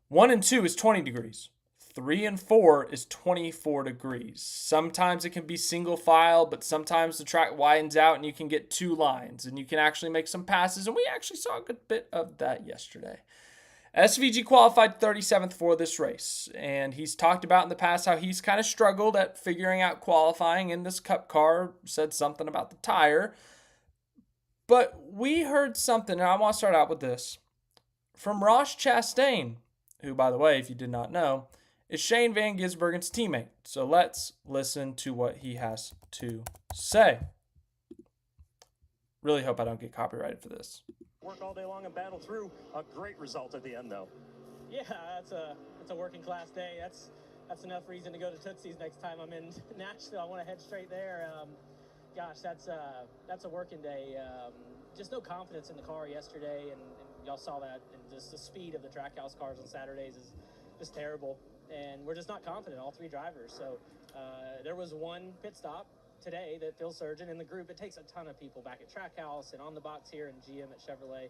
1 and 2 is 20 degrees. 3 and 4 is 24 degrees. Sometimes it can be single file, but sometimes the track widens out and you can get 2 lines and you can actually make some passes. And we actually saw a good bit of that yesterday. SVG qualified 37th for this race. And he's talked about in the past how he's kind of struggled at figuring out qualifying in this Cup car. Said something about the tire. But we heard something, and I want to start out with this, from Ross Chastain, who, by the way, if you did not know, is Shane Van Gisbergen's teammate. So let's listen to what he has to say. Really hope I don't get copyrighted for this.
Work all day long and battle through. A great result at the end, though.
Yeah, that's a working class day. That's enough reason to go to Tootsie's next time I'm in Nashville. I want to head straight there. Gosh, that's a working day. Just no confidence in the car yesterday, and y'all saw that. And just the speed of the Trackhouse cars on Saturdays is just terrible. and we're just not confident, all three drivers. So there was one pit stop today that Phil Surgeon in the group, it takes a ton of people back at Trackhouse and on the box here in GM at Chevrolet,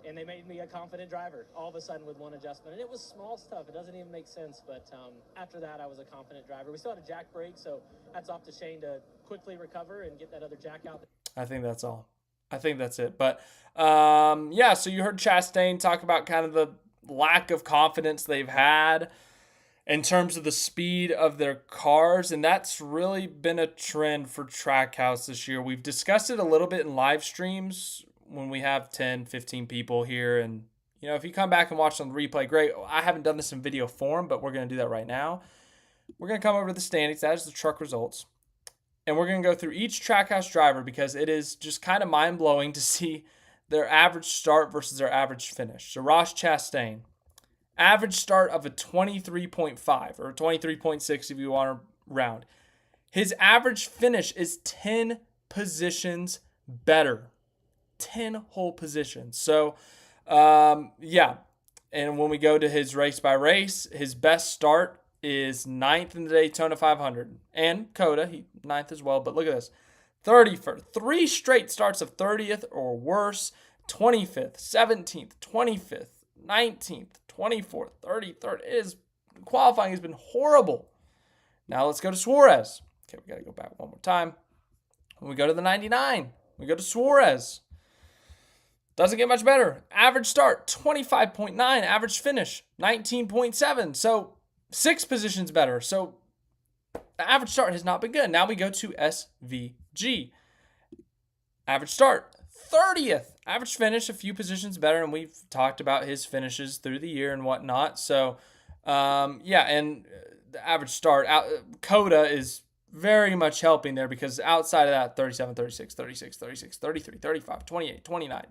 and they made me a confident driver all of a sudden with one adjustment. And it was small stuff. It doesn't even make sense. But after that, I was a confident driver. We still had a jack brake, so hats off to Shane to quickly recover and get that other jack out.
I think that's all. I think that's it. But, yeah, so you heard Chastain talk about kind of the lack of confidence they've had in terms of the speed of their cars, and that's really been a trend for Trackhouse this year. We've discussed it a little bit in live streams when we have 10, 15 people here, and you know, if you come back and watch on the replay, great. I haven't done this in video form, but we're going to do that right now. We're going to come over to the standings. That is the truck results, and we're going to go through each Trackhouse driver because it is just kind of mind-blowing to see their average start versus their average finish. So Ross Chastain, average start of a 23.5 or 23.6 if you want to round. His average finish is 10 positions better. 10 whole positions. So, yeah. And when we go to his race by race, his best start is 9th in the Daytona 500. And Coda, he 9th as well. But look at this. 31st. 3 straight starts of 30th or worse. 25th, 17th, 25th, 19th, 24th, 33rd. Qualifying has been horrible. Now let's go to Suarez. Okay, we got to go back one more time. When we go to the 99, we go to Suarez. Doesn't get much better. Average start, 25.9. Average finish, 19.7. So 6 positions better. So the average start has not been good. Now we go to SVG. Average start, 30th. Average finish, a few positions better, and we've talked about his finishes through the year and whatnot. So, yeah, and the average start, Coda is very much helping there because outside of that, 37, 36, 36, 36, 33, 35, 28, 29,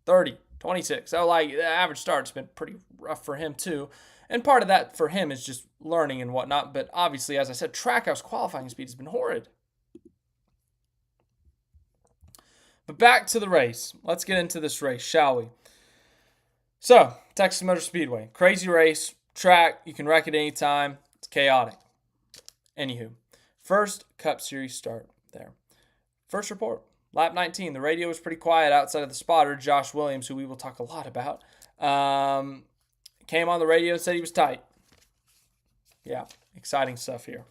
30, 26. So, like, the average start's been pretty rough for him, too. And part of that for him is just learning and whatnot. But obviously, as I said, Trackhouse qualifying speed has been horrid. But back to the race. Let's get into this race, shall we? So, Texas Motor Speedway. Crazy race. Track. You can wreck it anytime. It's chaotic. Anywho. First Cup Series start there. First report. Lap 19. The radio was pretty quiet outside of the spotter, Josh Williams, who we will talk a lot about. Came on the radio and said he was tight. Yeah, exciting stuff here.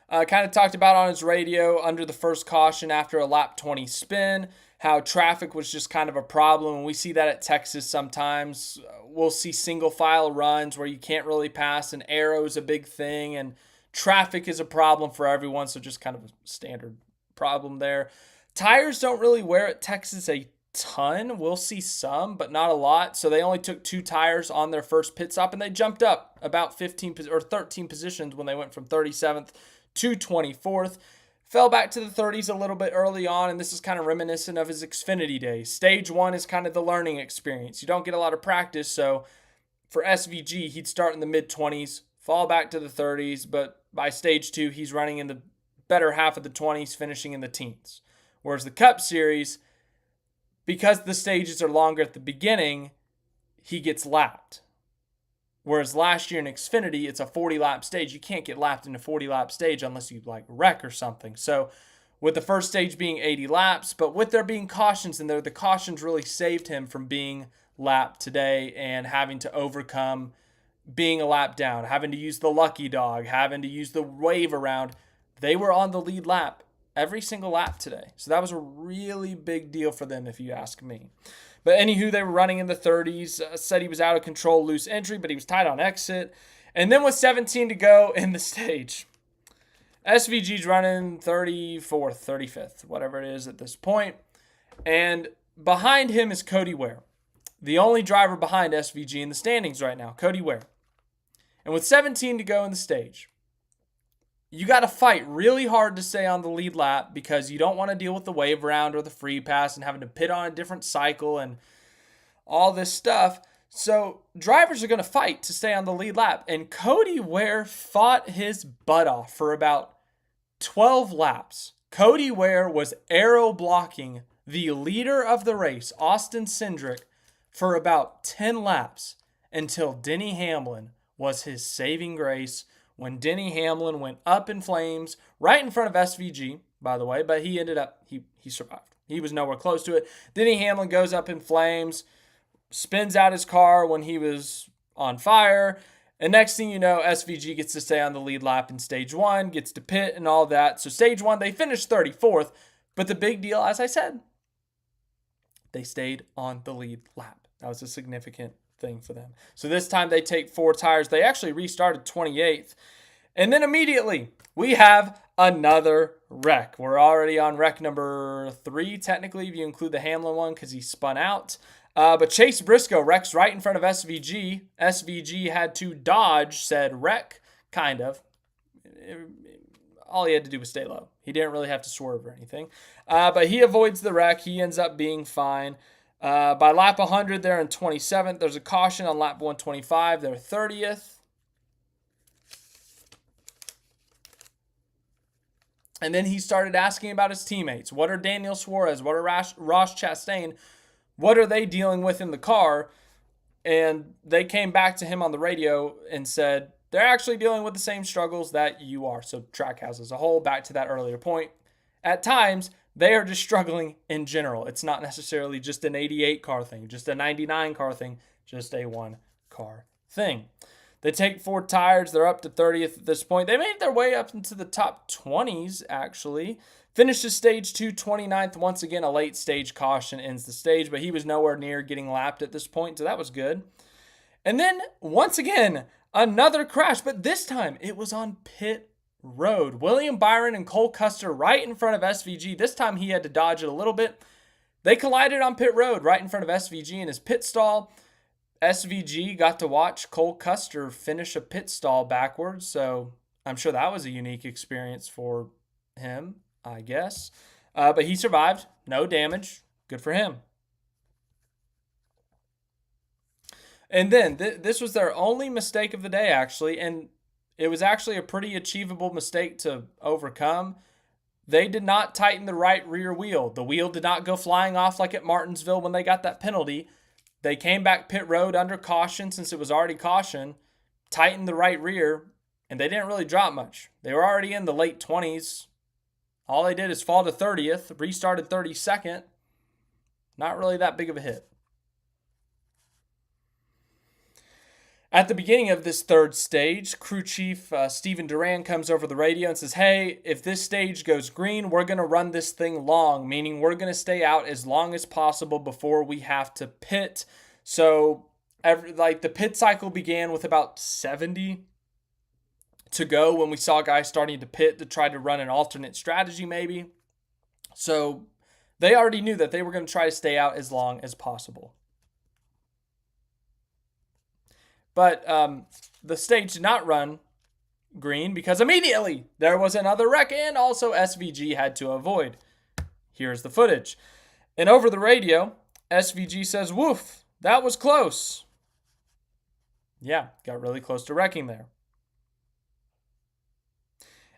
Kind of talked about on his radio under the first caution after a lap 20 spin, how traffic was just kind of a problem. And we see that at Texas sometimes. We'll see single file runs where you can't really pass, and arrow's a big thing, and traffic is a problem for everyone. So just kind of a standard problem there. Tires don't really wear at Texas a ton. We'll see some, but not a lot. So they only took 2 tires on their first pit stop, and they jumped up about 15 or 13 positions when they went from 37th to 24th. Fell back to the 30s a little bit early on, and this is kind of reminiscent of his Xfinity days. Stage 1 is kind of the learning experience. You don't get a lot of practice, so for SVG, he'd start in the mid-20s, fall back to the 30s, but by stage 2, he's running in the better half of the 20s, finishing in the teens. Whereas the Cup Series, because the stages are longer at the beginning, he gets lapped. Whereas last year in Xfinity, it's a 40-lap stage. You can't get lapped in a 40-lap stage unless you like wreck or something. So with the first stage being 80 laps, but with there being cautions in there, the cautions really saved him from being lapped today and having to overcome being a lap down, having to use the lucky dog, having to use the wave around. They were on the lead lap every single lap today. So that was a really big deal for them, if you ask me. But anywho, they were running in the 30s. Said he was out of control, loose entry, but he was tight on exit. And then with 17 to go in the stage, SVG's running 34th, 35th, whatever it is at this point. And behind him is Cody Ware, the only driver behind SVG in the standings right now, Cody Ware. And with 17 to go in the stage, you got to fight really hard to stay on the lead lap because you don't want to deal with the wave round or the free pass and having to pit on a different cycle and all this stuff. So drivers are going to fight to stay on the lead lap. And Cody Ware fought his butt off for about 12 laps. Cody Ware was aero blocking the leader of the race, Austin Cindric, for about 10 laps until Denny Hamlin was his saving grace when Denny Hamlin went up in flames right in front of SVG, by the way, but he ended up, he survived. He was nowhere close to it. Denny Hamlin goes up in flames, spins out his car when he was on fire, and next thing you know, SVG gets to stay on the lead lap in stage 1, gets to pit and all that. So stage 1, they finished 34th, but the big deal, as I said, they stayed on the lead lap. That was a significant thing for them. So this time they take 4 tires. They actually restarted 28th. And then immediately we have another wreck. We're already on wreck number 3, technically, if you include the Hamlin one, because he spun out. But Chase Briscoe wrecks right in front of SVG. SVG had to dodge said wreck, kind of. All he had to do was stay low. He didn't really have to swerve or anything. But he avoids the wreck. He ends up being fine. By lap 100, they're in 27th. There's a caution on lap 125. They're 30th. And then he started asking about his teammates. What are Daniel Suarez? What are Ross Chastain? What are they dealing with in the car? And they came back to him on the radio and said, they're actually dealing with the same struggles that you are. So Trackhouse as a whole, back to that earlier point. At times, they are just struggling in general. It's not necessarily just an 88 car thing, just a 99 car thing, just a 1 car thing. They take 4 tires. They're up to 30th at this point. They made their way up into the top 20s, actually. Finishes stage 2, 29th. Once again, a late stage caution ends the stage, but he was nowhere near getting lapped at this point, so that was good. And then, once again, another crash, but this time it was on pit road. William Byron and Cole Custer right in front of SVG. This time he had to dodge it a little bit. They collided on pit road right in front of SVG in his pit stall. SVG got to watch Cole Custer finish a pit stall backwards, so I'm sure that was a unique experience for him, I guess. But he survived. No damage. Good for him. And then this was their only mistake of the day, actually, and it was actually a pretty achievable mistake to overcome. They did not tighten the right rear wheel. The wheel did not go flying off like at Martinsville when they got that penalty. They came back pit road under caution since it was already caution, tightened the right rear, and they didn't really drop much. They were already in the late 20s. All they did is fall to 30th, restarted 32nd. Not really that big of a hit. At the beginning of this third stage, crew chief Steven Duran comes over the radio and says, hey, if this stage goes green, we're going to run this thing long, meaning we're going to stay out as long as possible before we have to pit. So the pit cycle began with about 70 to go when we saw guys starting to pit to try to run an alternate strategy maybe. So they already knew that they were going to try to stay out as long as possible. But the stage did not run green because immediately there was another wreck and also SVG had to avoid. Here's the footage. And over the radio, SVG says, woof, that was close. Yeah, got really close to wrecking there.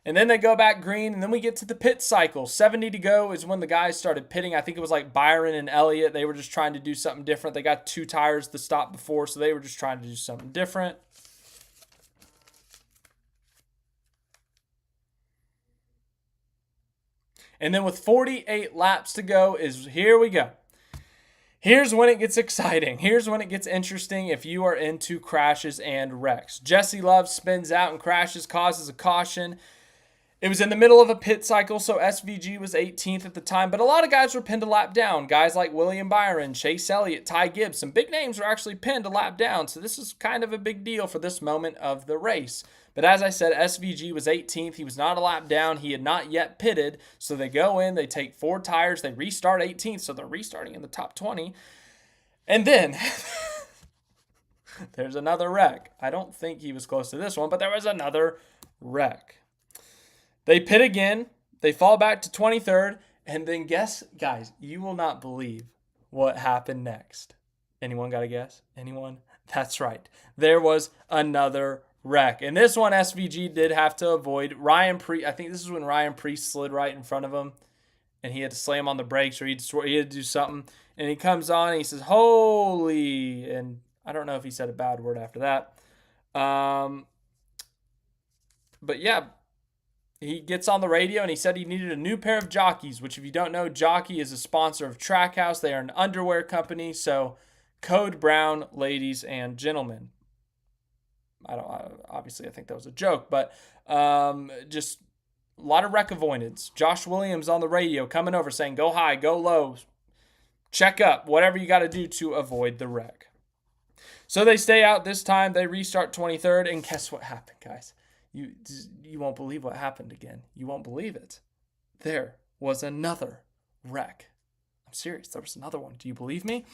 And then they go back green, and then we get to the pit cycle. 70 to go is when the guys started pitting. I think it was like Byron and Elliott. They were just trying to do something different. They got 2 tires to stop before, so they were just trying to do something different. And then with 48 laps to go here we go. Here's when it gets exciting. Here's when it gets interesting if you are into crashes and wrecks. Jesse Love spins out and crashes, causes a caution. It was in the middle of a pit cycle, so SVG was 18th at the time, but a lot of guys were pinned a lap down. Guys like William Byron, Chase Elliott, Ty Gibbs, some big names were actually pinned a lap down, so this is kind of a big deal for this moment of the race. But as I said, SVG was 18th. He was not a lap down. He had not yet pitted, so they go in, they take 4 tires, they restart 18th, so they're restarting in the top 20. And then there's another wreck. I don't think he was close to this one, but there was another wreck. They pit again, they fall back to 23rd, and then guess, guys, you will not believe what happened next. Anyone got a guess? Anyone? That's right. There was another wreck. And this one SVG did have to avoid. I think this is when Ryan Preece slid right in front of him. and he had to slam on the brakes or he had to do something. And he comes on and he says, "Holy," and I don't know if he said a bad word after that. But yeah, he gets on the radio and he said he needed a new pair of jockeys, which if you don't know, Jockey is a sponsor of Trackhouse. They are an underwear company. So code brown, ladies and gentlemen. Obviously I think that was a joke, but just a lot of wreck avoidance. Josh Williams on the radio coming over saying, go high, go low, check up, whatever you got to do to avoid the wreck. So they stay out this time. They restart 23rd, and guess what happened, guys? You won't believe what happened again. You won't believe it. There was another wreck. I'm serious. There was another one. Do you believe me?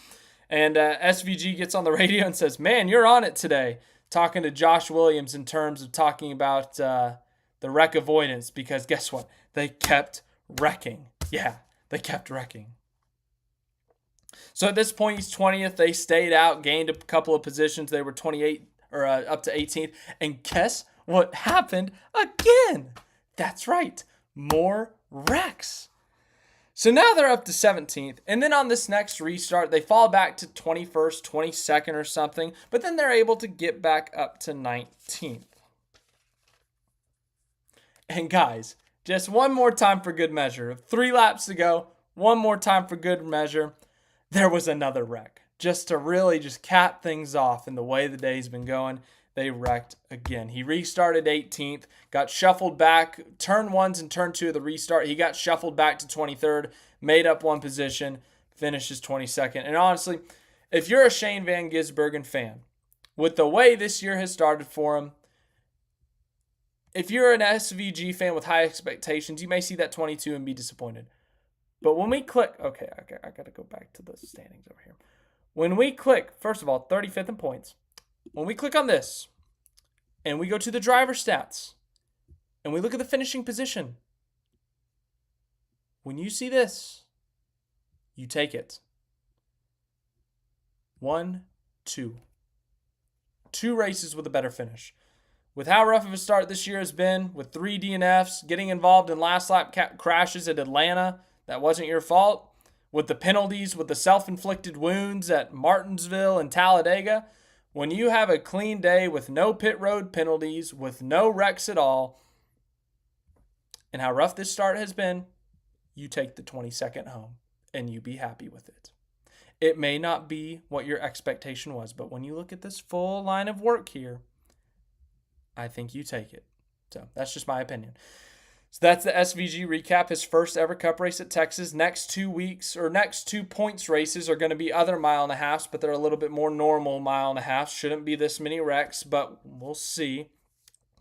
And SVG gets on the radio and says, "Man, you're on it today." Talking to Josh Williams in terms of talking about the wreck avoidance, because guess what? They kept wrecking. Yeah, they kept wrecking. So at this point, he's 20th. They stayed out, gained a couple of positions. They were 28 or up to 18th. And guess what happened again? That's right, more wrecks. So now they're up to 17th. And then on this next restart, they fall back to 21st, 22nd or something. But then they're able to get back up to 19th. And guys, just one more time for good measure. 3 laps to go. One more time for good measure. There was another wreck. Just to really just cap things off in the way the day's been going, they wrecked again. He restarted 18th, got shuffled back, turn 1s and turn 2 of the restart. He got shuffled back to 23rd, made up one position, finishes 22nd. And honestly, if you're a Shane Van Gisbergen fan, with the way this year has started for him, if you're an SVG fan with high expectations, you may see that 22 and be disappointed. But when we click, okay, I got to go back to the standings over here. When we click, first of all, 35th in points. When we click on this and we go to the driver stats and we look at the finishing position, when you see this, you take it. 1, 2. 2 races with a better finish. With how rough of a start this year has been, with 3 DNFs, getting involved in last lap crashes at Atlanta, that wasn't your fault. With the penalties, with the self-inflicted wounds at Martinsville and Talladega, when you have a clean day with no pit road penalties, with no wrecks at all, and how rough this start has been, you take the 22nd home and you be happy with it. It may not be what your expectation was, but when you look at this full line of work here, I think you take it. So that's just my opinion. So that's the SVG recap, his first ever Cup race at Texas. Next 2 weeks, or next 2 points races are going to be other 1.5 miles, but they're a little bit more normal 1.5 miles. Shouldn't be this many wrecks, but we'll see.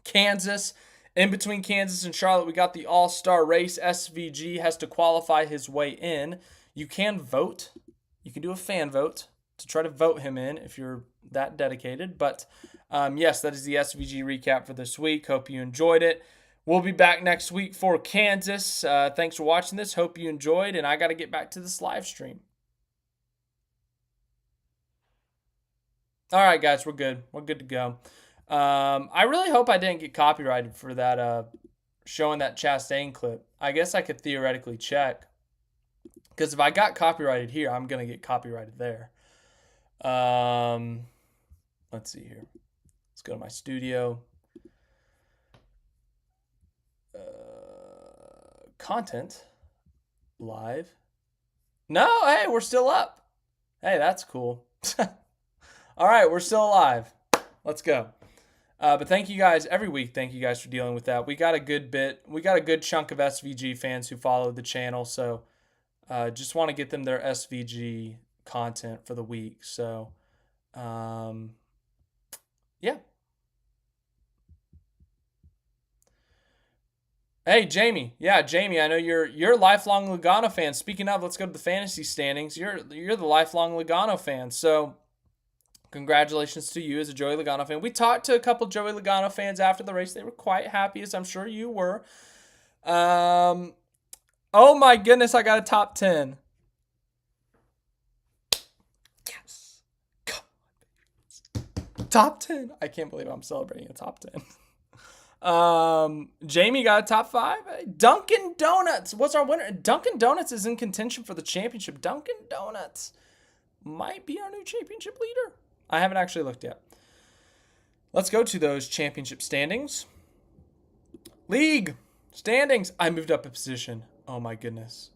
Kansas, in between Kansas and Charlotte, we got the All-Star race. SVG has to qualify his way in. You can vote. You can do a fan vote to try to vote him in if you're that dedicated. But yes, that is the SVG recap for this week. Hope you enjoyed it. We'll be back next week for Kansas. Thanks for watching this. Hope you enjoyed, and I got to get back to this live stream. All right, guys, we're good. We're good to go. I really hope I didn't get copyrighted for that showing that Chastain clip. I guess I could theoretically check, because if I got copyrighted here, I'm going to get copyrighted there. Let's see here. Let's go to my studio. Content. Live. No, hey, we're still up. Hey, that's cool. All right, we're still alive. Let's go. But thank you guys every week. Thank you guys for dealing with that. We got a good bit. We got a good chunk of SVG fans who follow the channel. So just want to get them their SVG content for the week. So, yeah. Hey, Jamie. Yeah, Jamie, I know you're a lifelong Logano fan. Speaking of, let's go to the fantasy standings. You're the lifelong Logano fan. So, congratulations to you as a Joey Logano fan. We talked to a couple Joey Logano fans after the race. They were quite happy, as I'm sure you were. Oh my goodness, I got a top 10. Yes. Come on. Top 10. I can't believe I'm celebrating a top 10. Jamie got a top 5. Dunkin' Donuts. What's our winner? Dunkin' Donuts is in contention for the championship. Dunkin' Donuts might be our new championship leader. I haven't actually looked yet. Let's go to those championship standings. League standings. I moved up a position. Oh my goodness.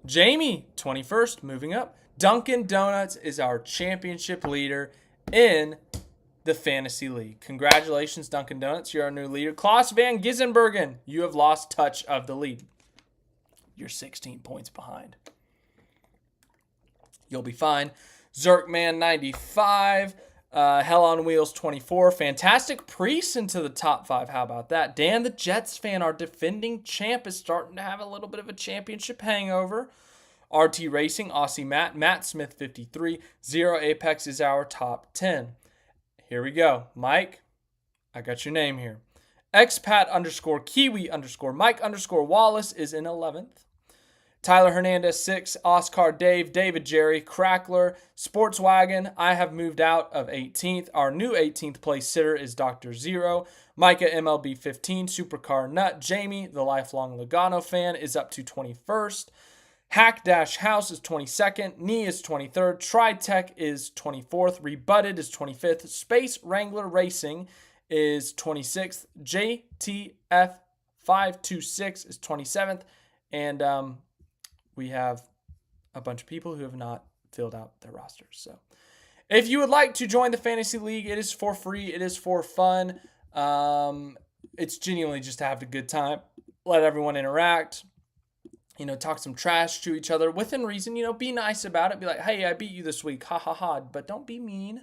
Jamie, 21st, moving up. Dunkin' Donuts is our championship leader in the Fantasy League. Congratulations, Dunkin' Donuts. You're our new leader. Klaus Van Gissenbergen, you have lost touch of the lead. You're 16 points behind. You'll be fine. Zerkman, 95. Hell on Wheels, 24. Fantastic Priest into the top 5. How about that? Dan the Jets fan, our defending champ, is starting to have a little bit of a championship hangover. RT Racing, Aussie Matt Smith, 53. Zero Apex is our top 10. Here we go. Mike, I got your name here. Expat _ Kiwi _ Mike _ Wallace is in 11th. Tyler Hernandez, 6. Oscar Dave, David Jerry, Crackler, Sportswagon. I have moved out of 18th. Our new 18th place sitter is Dr. Zero. Micah MLB 15, Supercar Nut. Jamie, the lifelong Logano fan, is up to 21st. Hack Dash House is 22nd. Knee is 23rd. Tritech is 24th. Rebutted is 25th. Space Wrangler Racing is 26th. JTF 526 is 27th. And we have a bunch of people who have not filled out their rosters. So if you would like to join the Fantasy League, it is for free. It is for fun. It's genuinely just to have a good time. Let everyone interact. Talk some trash to each other within reason. Be nice about it. Be like, hey, I beat you this week. Ha, ha, ha. But don't be mean.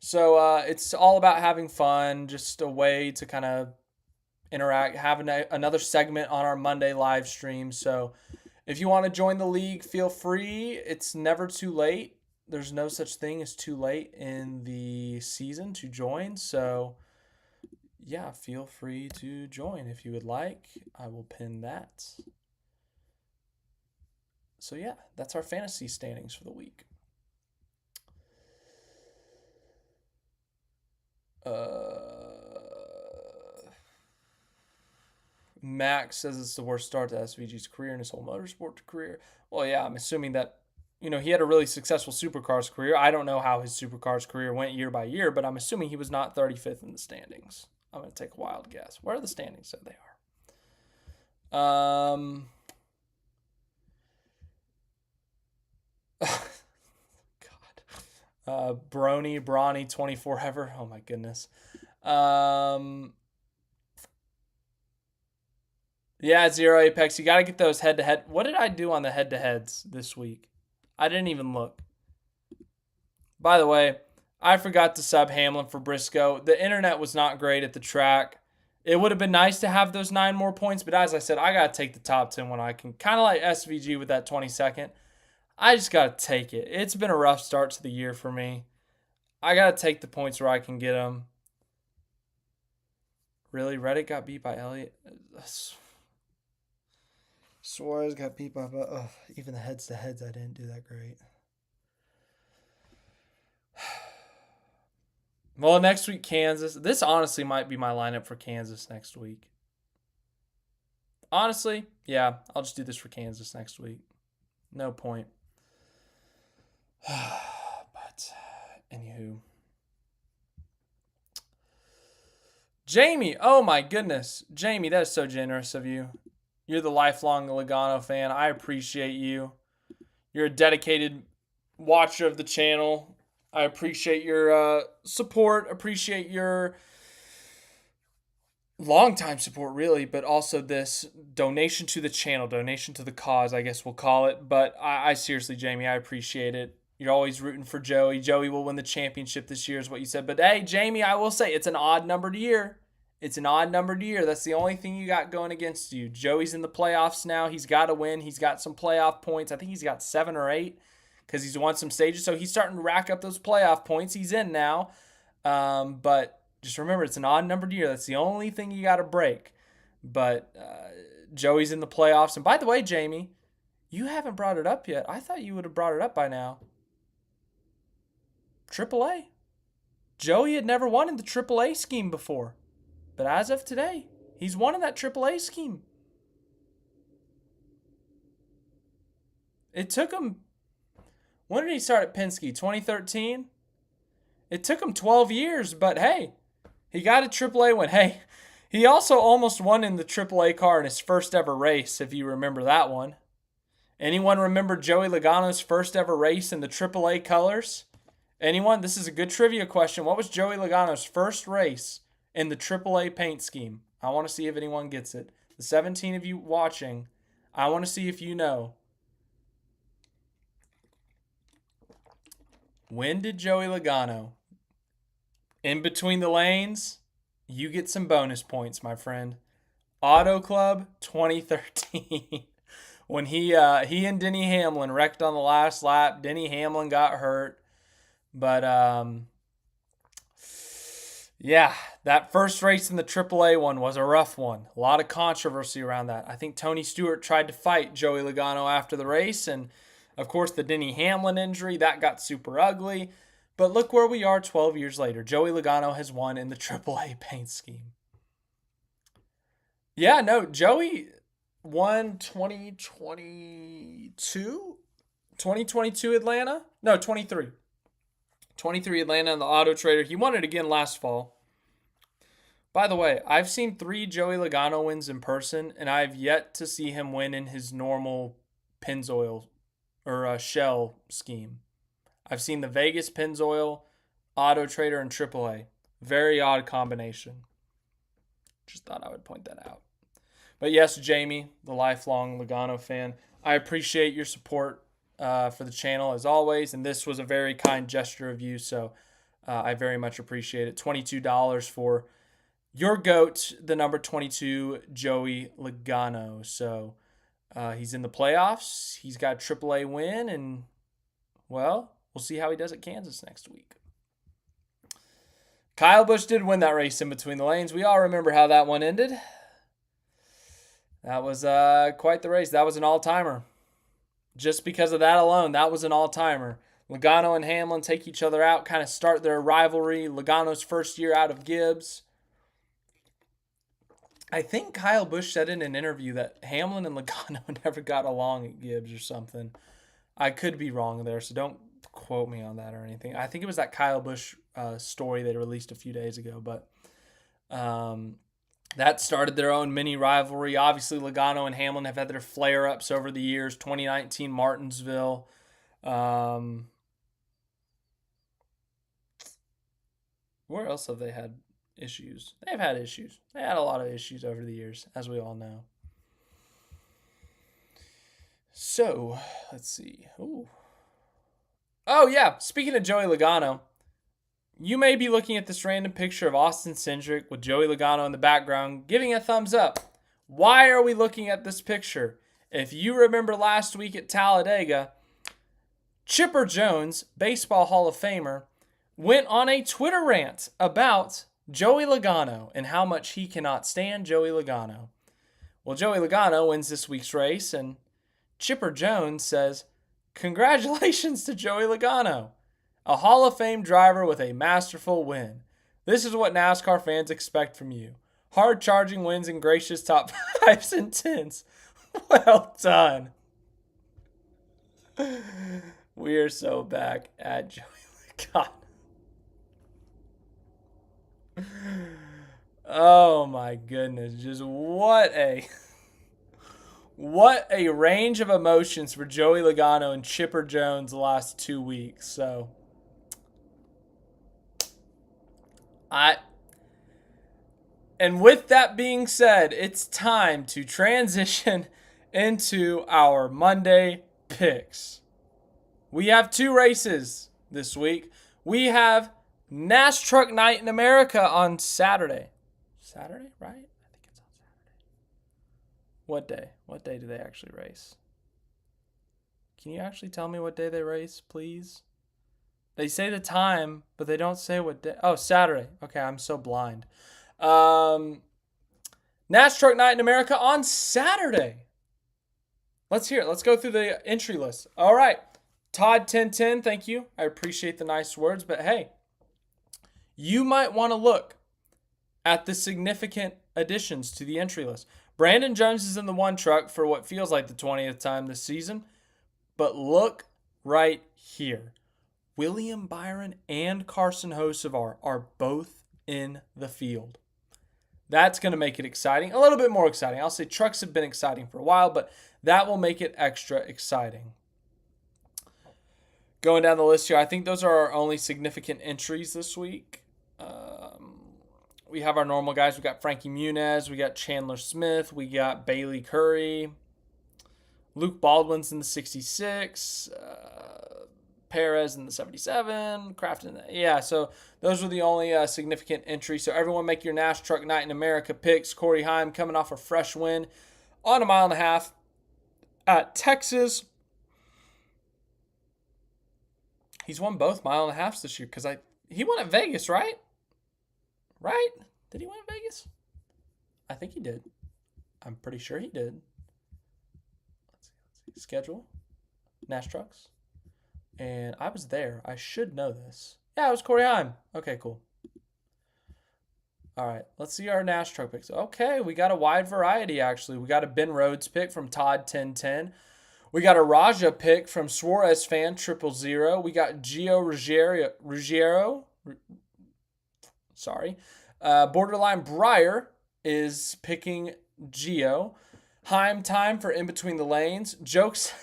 So it's all about having fun. Just a way to kind of interact. Have another segment on our Monday live stream. So if you want to join the league, feel free. It's never too late. There's no such thing as too late in the season to join. So, yeah, feel free to join if you would like. I will pin that. So, yeah, that's our fantasy standings for the week. Max says it's the worst start to SVG's career in his whole motorsport career. Well, yeah, I'm assuming that, he had a really successful supercars career. I don't know how his supercars career went year by year, but I'm assuming he was not 35th in the standings. I'm going to take a wild guess. Where are the standings? So they are. God. Brawny 24 ever. Oh my goodness. Yeah, Zero Apex. You got to get those head-to-head. What did I do on the head-to-heads this week? I didn't even look. By the way, I forgot to sub Hamlin for Briscoe. The internet was not great at the track. It would have been nice to have those 9 more points, but as I said, I got to take the top 10 when I can. Kind of like SVG with that 22nd. I just got to take it. It's been a rough start to the year for me. I got to take the points where I can get them. Really? Reddick got beat by Elliott? Suarez got beat by... even the heads-to-heads, I didn't do that great. Well, next week, Kansas. This honestly might be my lineup for Kansas next week. Honestly, yeah, I'll just do this for Kansas next week. No point. But, anywho. Jamie, oh my goodness. Jamie, that is so generous of you. You're the lifelong Logano fan. I appreciate you. You're a dedicated watcher of the channel. I appreciate your support. Appreciate your long-time support, really, but also this donation to the channel, donation to the cause, I guess we'll call it. But I seriously, Jamie, I appreciate it. You're always rooting for Joey. Joey will win the championship this year is what you said. But, hey, Jamie, I will say it's an odd-numbered year. It's an odd-numbered year. That's the only thing you got going against you. Joey's in the playoffs now. He's got to win. He's got some playoff points. I think he's got 7 or 8 because he's won some stages. So he's starting to rack up those playoff points. He's in now. But just remember, it's an odd-numbered year. That's the only thing you got to break. But Joey's in the playoffs. And by the way, Jamie, you haven't brought it up yet. I thought you would have brought it up by now. AAA. Joey had never won in the AAA scheme before. But as of today, he's won in that AAA scheme. It took him, when did he start at Penske? 2013? It took him 12 years, but hey, he got a AAA win. Hey, he also almost won in the AAA car in his first ever race, if you remember that one. Anyone remember Joey Logano's first ever race in the AAA colors? Anyone? This is a good trivia question. What was Joey Logano's first race in the AAA paint scheme? I want to see if anyone gets it. The 17 of you watching, I want to see if you know. When did Joey Logano? In between the lanes, you get some bonus points, my friend. Auto Club 2013. When he and Denny Hamlin wrecked on the last lap. Denny Hamlin got hurt. But, yeah, that first race in the AAA one was a rough one. A lot of controversy around that. I think Tony Stewart tried to fight Joey Logano after the race. And, of course, the Denny Hamlin injury, that got super ugly. But look where we are 12 years later. Joey Logano has won in the AAA paint scheme. Yeah, no, Joey won 2022? 2022 Atlanta? No, 23. 23 Atlanta in the Auto Trader. He won it again last fall. By the way, I've seen 3 Joey Logano wins in person, and I've yet to see him win in his normal Pennzoil or shell scheme. I've seen the Vegas Pennzoil, Auto Trader, and AAA. Very odd combination. Just thought I would point that out. But yes, Jamie, the lifelong Logano fan, I appreciate your support for the channel as always, and this was a very kind gesture of you, so I very much appreciate it. $22 for your GOAT, the number 22, Joey Logano. So he's in the playoffs. He's got a AAA win, and, well, we'll see how he does at Kansas next week. Kyle Busch did win that race in between the lanes. We all remember how that one ended. That was quite the race. That was an all-timer. Just because of that alone, that was an all-timer. Logano and Hamlin take each other out, kind of start their rivalry. Logano's first year out of Gibbs. I think Kyle Busch said in an interview that Hamlin and Logano never got along at Gibbs or something. I could be wrong there, so don't quote me on that or anything. I think it was that Kyle Busch story they released a few days ago, but that started their own mini rivalry. Obviously, Logano and Hamlin have had their flare-ups over the years. 2019 Martinsville. Where else have they had issues? They've had issues. They had a lot of issues over the years, as we all know. So, let's see. Ooh. Oh, yeah. Speaking of Joey Logano, you may be looking at this random picture of Austin Cindric with Joey Logano in the background, giving a thumbs up. Why are we looking at this picture? If you remember last week at Talladega, Chipper Jones, Baseball Hall of Famer, went on a Twitter rant about Joey Logano and how much he cannot stand Joey Logano. Well, Joey Logano wins this week's race, and Chipper Jones says, "Congratulations to Joey Logano. A Hall of Fame driver with a masterful win. This is what NASCAR fans expect from you. Hard-charging wins and gracious top 5s and 10s. Well done." We are so back at Joey Logano. Oh my goodness. Just what a range of emotions for Joey Logano and Chipper Jones the last 2 weeks. So and with that being said, it's time to transition into our Monday picks. We have 2 races this week. We have NAS Truck Night in America on Saturday. Saturday, right? I think it's on Saturday. What day? What day do they actually race? Can you actually tell me what day they race, please? They say the time, but they don't say what day. Oh, Saturday. Okay, I'm so blind. NAS Truck Night in America on Saturday. Let's hear it. Let's go through the entry list. All right. Todd 1010, thank you. I appreciate the nice words, but hey, you might want to look at the significant additions to the entry list. Brandon Jones is in the one truck for what feels like the 20th time this season. But look right here. William Byron and Carson Hocevar are both in the field. That's going to make it exciting. A little bit more exciting. I'll say trucks have been exciting for a while, but that will make it extra exciting. Going down the list here, I think those are our only significant entries this week. We have our normal guys. We got Frankie Muniz. We got Chandler Smith. We got Bailey Curry. Luke Baldwin's in the 66. Perez in the 77. Kraft in the... Yeah, so those were the only significant entries. So everyone make your Nash Truck Night in America picks. Corey Heim coming off a fresh win on a 1.5 miles at Texas. He's won both 1.5 miles this year because he won at Vegas, right? Right? Did he win at Vegas? I think he did. I'm pretty sure he did. Let's see. Schedule. Nash Trucks. And I was there. I should know this. Yeah, it was Corey Heim. Okay, cool. All right, let's see our Nash Truck picks. Okay, we got a wide variety, actually. We got a Ben Rhodes pick from Todd 1010. We got a Raja pick from Suarez Fan 000. We got Gio Ruggiero. Borderline Breyer is picking Gio. Heim time for In Between the Lanes. Jokes.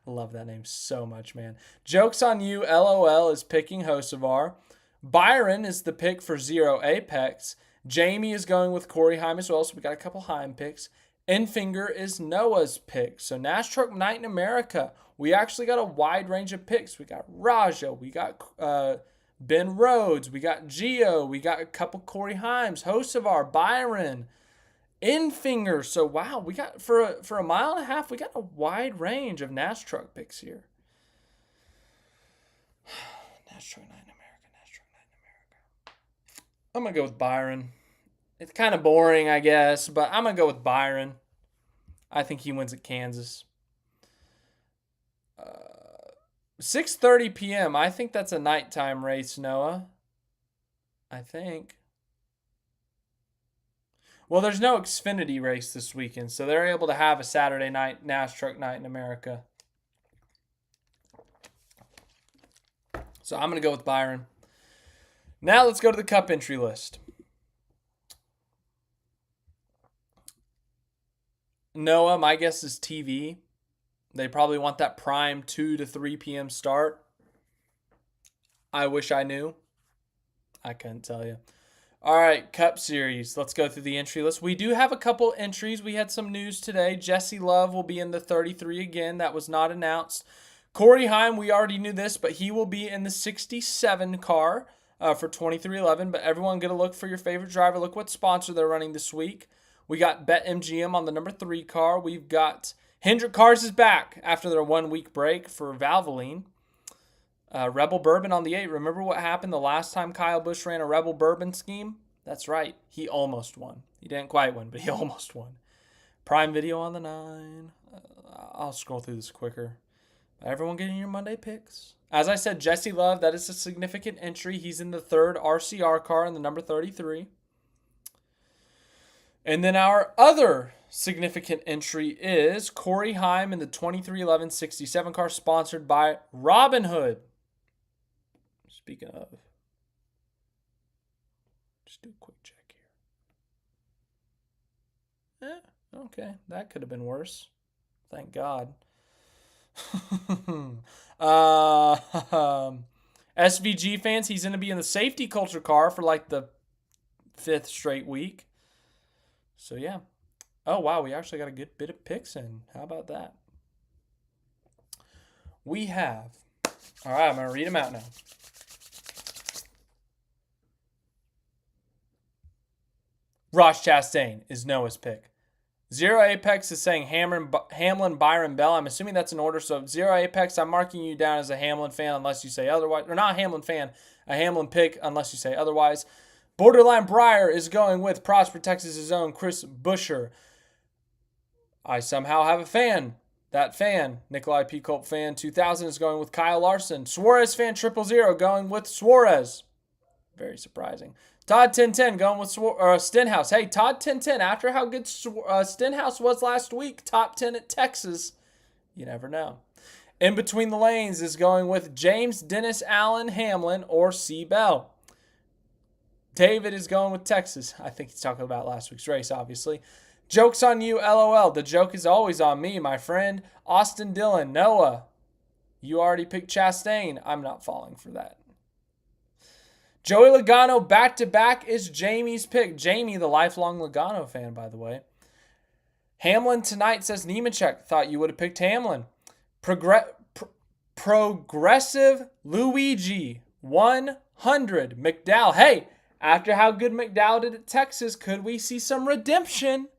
I love that name so much, man. Jokes on You, LOL, is picking Hocevar. Byron is the pick for Zero Apex. Jamie is going with Corey Heim as well, so we got a couple Heim picks. Enfinger is Noah's pick. So Nash Truck Night in America, we actually got a wide range of picks. We got Raja, we got Ben Rhodes, we got Gio, we got a couple Corey Heims, Hocevar, Byron, Enfinger. So wow, we got for a 1.5 miles, we got a wide range of Nash Truck picks here. Nash Truck Night in America, Nash Truck Night in America. I'm gonna go with Byron. It's kind of boring, I guess, but I'm going to go with Byron. I think he wins at Kansas. 6:30 p.m. I think that's a nighttime race, Noah. I think. Well, there's no Xfinity race this weekend, so they're able to have a Saturday night Nash Truck Night in America. So I'm going to go with Byron. Now let's go to the Cup entry list. Noah, my guess is TV. They probably want that prime 2 to 3 p.m. start. I wish I knew. I couldn't tell you. All right, Cup Series. Let's go through the entry list. We do have a couple entries. We had some news today. Jesse Love will be in the 33 again. That was not announced. Corey Heim, we already knew this, but he will be in the 67 car for 2311. But everyone get a look for your favorite driver. Look what sponsor they're running this week. We got BetMGM on the number 3 car. We've got Hendrick Cars is back after their 1-week break for Valvoline. Rebel Bourbon on the 8. Remember what happened the last time Kyle Busch ran a Rebel Bourbon scheme? That's right. He almost won. He didn't quite win, but he almost won. Prime Video on the 9. I'll scroll through this quicker. Everyone getting your Monday picks. As I said, Jesse Love, that is a significant entry. He's in the 3rd RCR car in the number 33. And then our other significant entry is Corey Heim in the 2311 67 car, sponsored by Robinhood. Speaking of, just do a quick check here. Okay, that could have been worse. Thank God. SVG fans, he's going to be in the safety culture car for like the 5th straight week. So, yeah. Oh, wow. We actually got a good bit of picks in. How about that? We have. All right. I'm going to read them out now. Ross Chastain is Noah's pick. Zero Apex is saying Hamlin, Byron, Bell. I'm assuming that's in order. So, Zero Apex, I'm marking you down as a Hamlin fan unless you say otherwise. Or not a Hamlin fan, a Hamlin pick unless you say otherwise. Borderline Breyer is going with Prosper, Texas' own Chris Buescher. I somehow have a fan. That fan, Nikolai P. Culp fan 2000, is going with Kyle Larson. Suarez fan 000 going with Suarez. Very surprising. Todd 1010 going with Stenhouse. Hey, Todd 1010, after how good Stenhouse was last week, top 10 at Texas. You never know. In between the lanes is going with James Dennis Allen Hamlin or C. Bell. David is going with Texas. I think he's talking about last week's race, obviously. Joke's on you, LOL. The joke is always on me, my friend. Austin Dillon, Noah. You already picked Chastain. I'm not falling for that. Joey Logano back-to-back is Jamie's pick. Jamie, the lifelong Logano fan, by the way. Hamlin tonight, says Nemechek. Thought you would have picked Hamlin. Progressive Luigi, 100. McDowell. Hey, after how good McDowell did at Texas, could we see some redemption?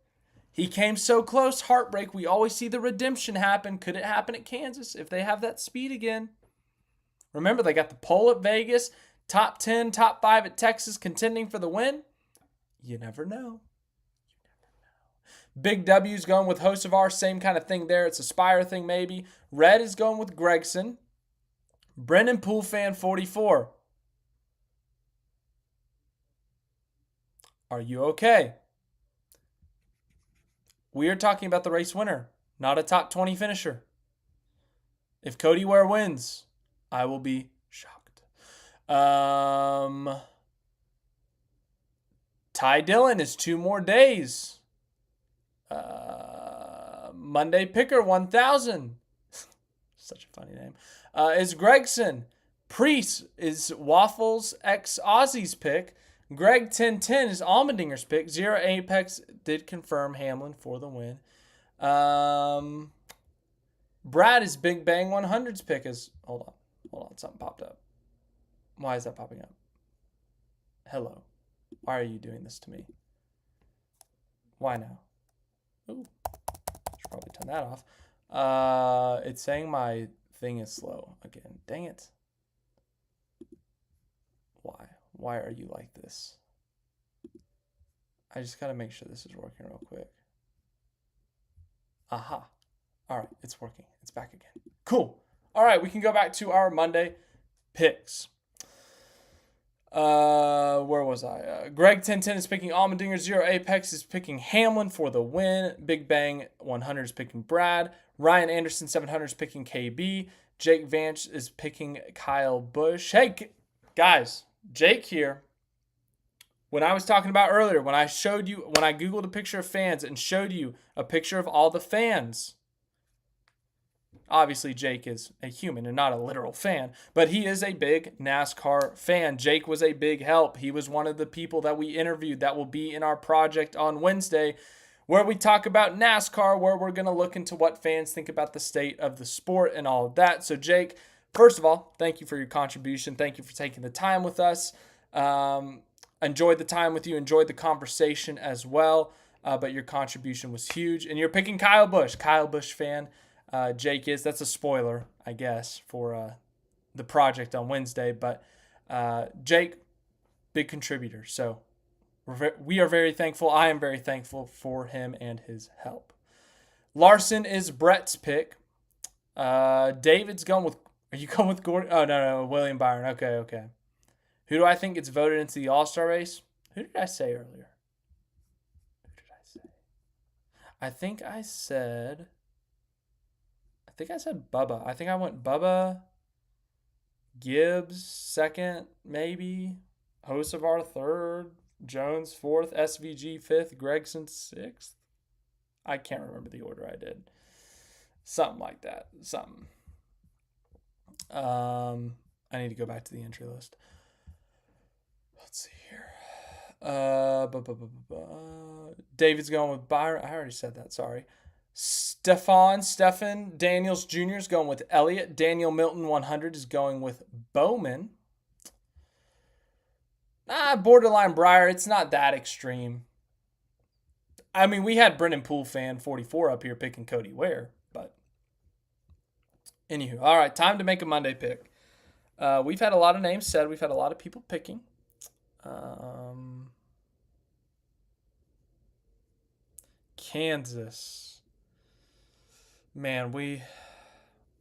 He came so close. Heartbreak. We always see the redemption happen. Could it happen at Kansas if they have that speed again? Remember, they got the pole at Vegas. Top 10, top 5 at Texas, contending for the win. You never know. Big W's going with Hocevar. Same kind of thing there. It's a Spire thing maybe. Red is going with Gregson. Brendan Poole fan 44. Are you okay? We are talking about the race winner, not a top 20 finisher. If Cody Ware wins, I will be shocked. Ty Dillon is 2 more days. Monday Picker 1000. Such a funny name. Is Gregson. Priest is Waffles x Aussie's pick. Greg 1010 is Allmendinger's pick. Zero Apex did confirm Hamlin for the win. Brad is Big Bang 100's pick. Hold on. Something popped up. Why is that popping up? Hello. Why are you doing this to me? Why now? Ooh. Should probably turn that off. It's saying my thing is slow again. Dang it. Why? Why are you like this? I just got to make sure this is working real quick. Aha. All right. It's working. It's back again. Cool. All right. We can go back to our Monday picks. Where was I? Greg 1010 is picking Allmendinger. Zero Apex is picking Hamlin for the win. Big Bang 100 is picking Brad. Ryan Anderson 700 is picking KB. Jake Vance is picking Kyle Busch. Hey, guys, Jake here. When I was talking about earlier, when I Googled a picture of fans and showed you a picture of all the fans. Obviously, Jake is a human and not a literal fan, but he is a big NASCAR fan. Jake was a big help. He was one of the people that we interviewed that will be in our project on Wednesday, where we talk about NASCAR, where we're going to look into what fans think about the state of the sport and all of that. So, Jake, first of all, thank you for your contribution. Thank you for taking the time with us. Enjoyed the time with you. Enjoyed the conversation as well, but your contribution was huge. And you're picking Kyle Busch. Kyle Busch fan. Jake is. That's a spoiler, I guess, for the project on Wednesday. But Jake, big contributor. So we are very thankful. I am very thankful for him and his help. Larson is Brett's pick. David's going with... Are you going with Gordon? Oh, no, William Byron. Okay. Who do I think gets voted into the All-Star race? Who did I say earlier? I think I said Bubba. I think I went Bubba, Gibbs second, maybe, Hocevar third, Jones fourth, SVG fifth, Gregson sixth. I can't remember the order I did. Something like that. I need to go back to the entry list. Let's see here. David's going with Byron. I already said that. Sorry. Stefan Daniels Jr. is going with Elliott. Daniel Milton 100 is going with Bowman. Borderline Breyer. It's not that extreme. I mean, we had Brendan Poole fan 44 up here picking Cody Ware, but anywho. All right, time to make a Monday pick. We've had a lot of names said. We've had a lot of people picking. Kansas. Man,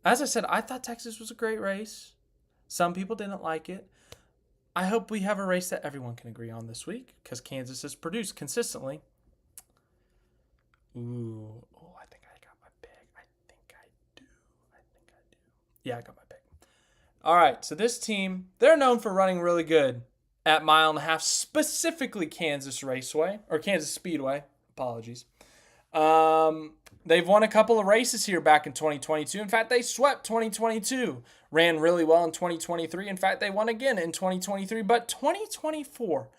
as I said, I thought Texas was a great race. Some people didn't like it. I hope we have a race that everyone can agree on this week because Kansas has produced consistently. Ooh. Oh, I think I got my pick. I think I do. Yeah, I got my pick. All right, so this team, they're known for running really good at mile and a half, specifically Kansas Raceway, or Kansas Speedway. Apologies. They've won a couple of races here back in 2022. In fact, they swept 2022. Ran really well in 2023. In fact, they won again in 2023. But 2024,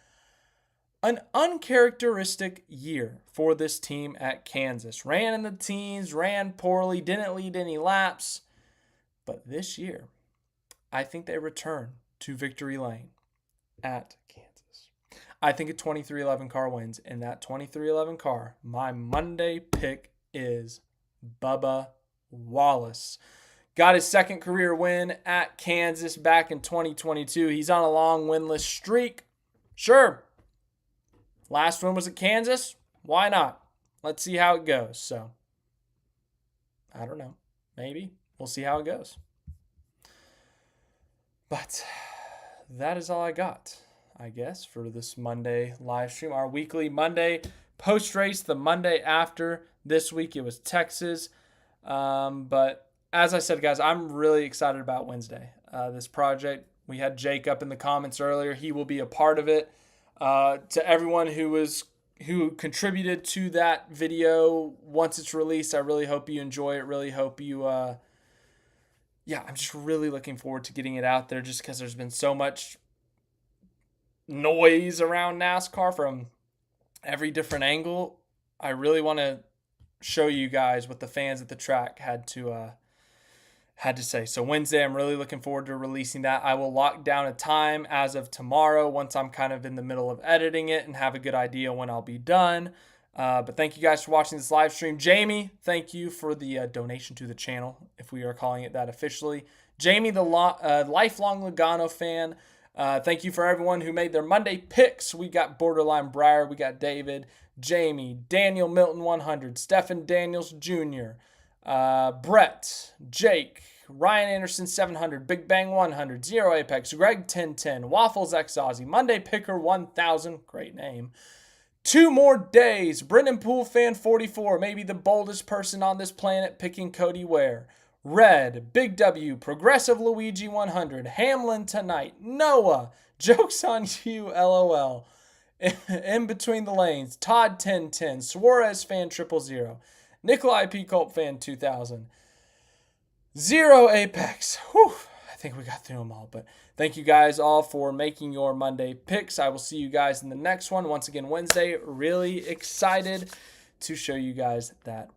an uncharacteristic year for this team at Kansas. Ran in the teens, ran poorly, didn't lead any laps. But this year, I think they return to victory lane at Kansas. I think a 2311 car wins. And that 2311 car, my Monday pick is Bubba Wallace. Got his second career win at Kansas back in 2022. He's on a long winless streak. Sure. Last one was at Kansas. Why not? Let's see how it goes. So, I don't know. Maybe. We'll see how it goes. But that is all I got, I guess, for this Monday live stream. Our weekly Monday post-race, the Monday after. This week it was Texas. But as I said, guys, I'm really excited about Wednesday. This project, we had Jake up in the comments earlier. He will be a part of it. To everyone who contributed to that video, once it's released, I really hope you enjoy it. Really hope you, I'm just really looking forward to getting it out there just because there's been so much noise around NASCAR from every different angle. I really want to show you guys what the fans at the track had to say. So Wednesday, I'm really looking forward to releasing that. I will lock down a time as of tomorrow once I'm kind of in the middle of editing it and have a good idea when I'll be done. But thank you guys for watching this live stream. Jamie, thank you for the donation to the channel, if we are calling it that officially. Jamie, the lifelong Logano fan, thank you for everyone who made their Monday picks. We got Borderline Briar, we got David, Jamie, Daniel Milton 100, Stephen Daniels Jr., Brett, Jake, Ryan Anderson 700, Big Bang 100, Zero Apex, Greg 1010, Waffles X Aussie, Monday Picker 1000, great name. 2 more days, Brendan Poole fan 44, maybe the boldest person on this planet picking Cody Ware. Red, Big W, Progressive Luigi 100, Hamlin tonight, Noah, Jokes on You, LOL. In between the lanes, Todd 1010, Suarez fan 000, Nikolai P. Culp fan 2000, Zero Apex. Whew, I think we got through them all, but thank you guys all for making your Monday picks. I will see you guys in the next one. Once again, Wednesday, really excited to show you guys that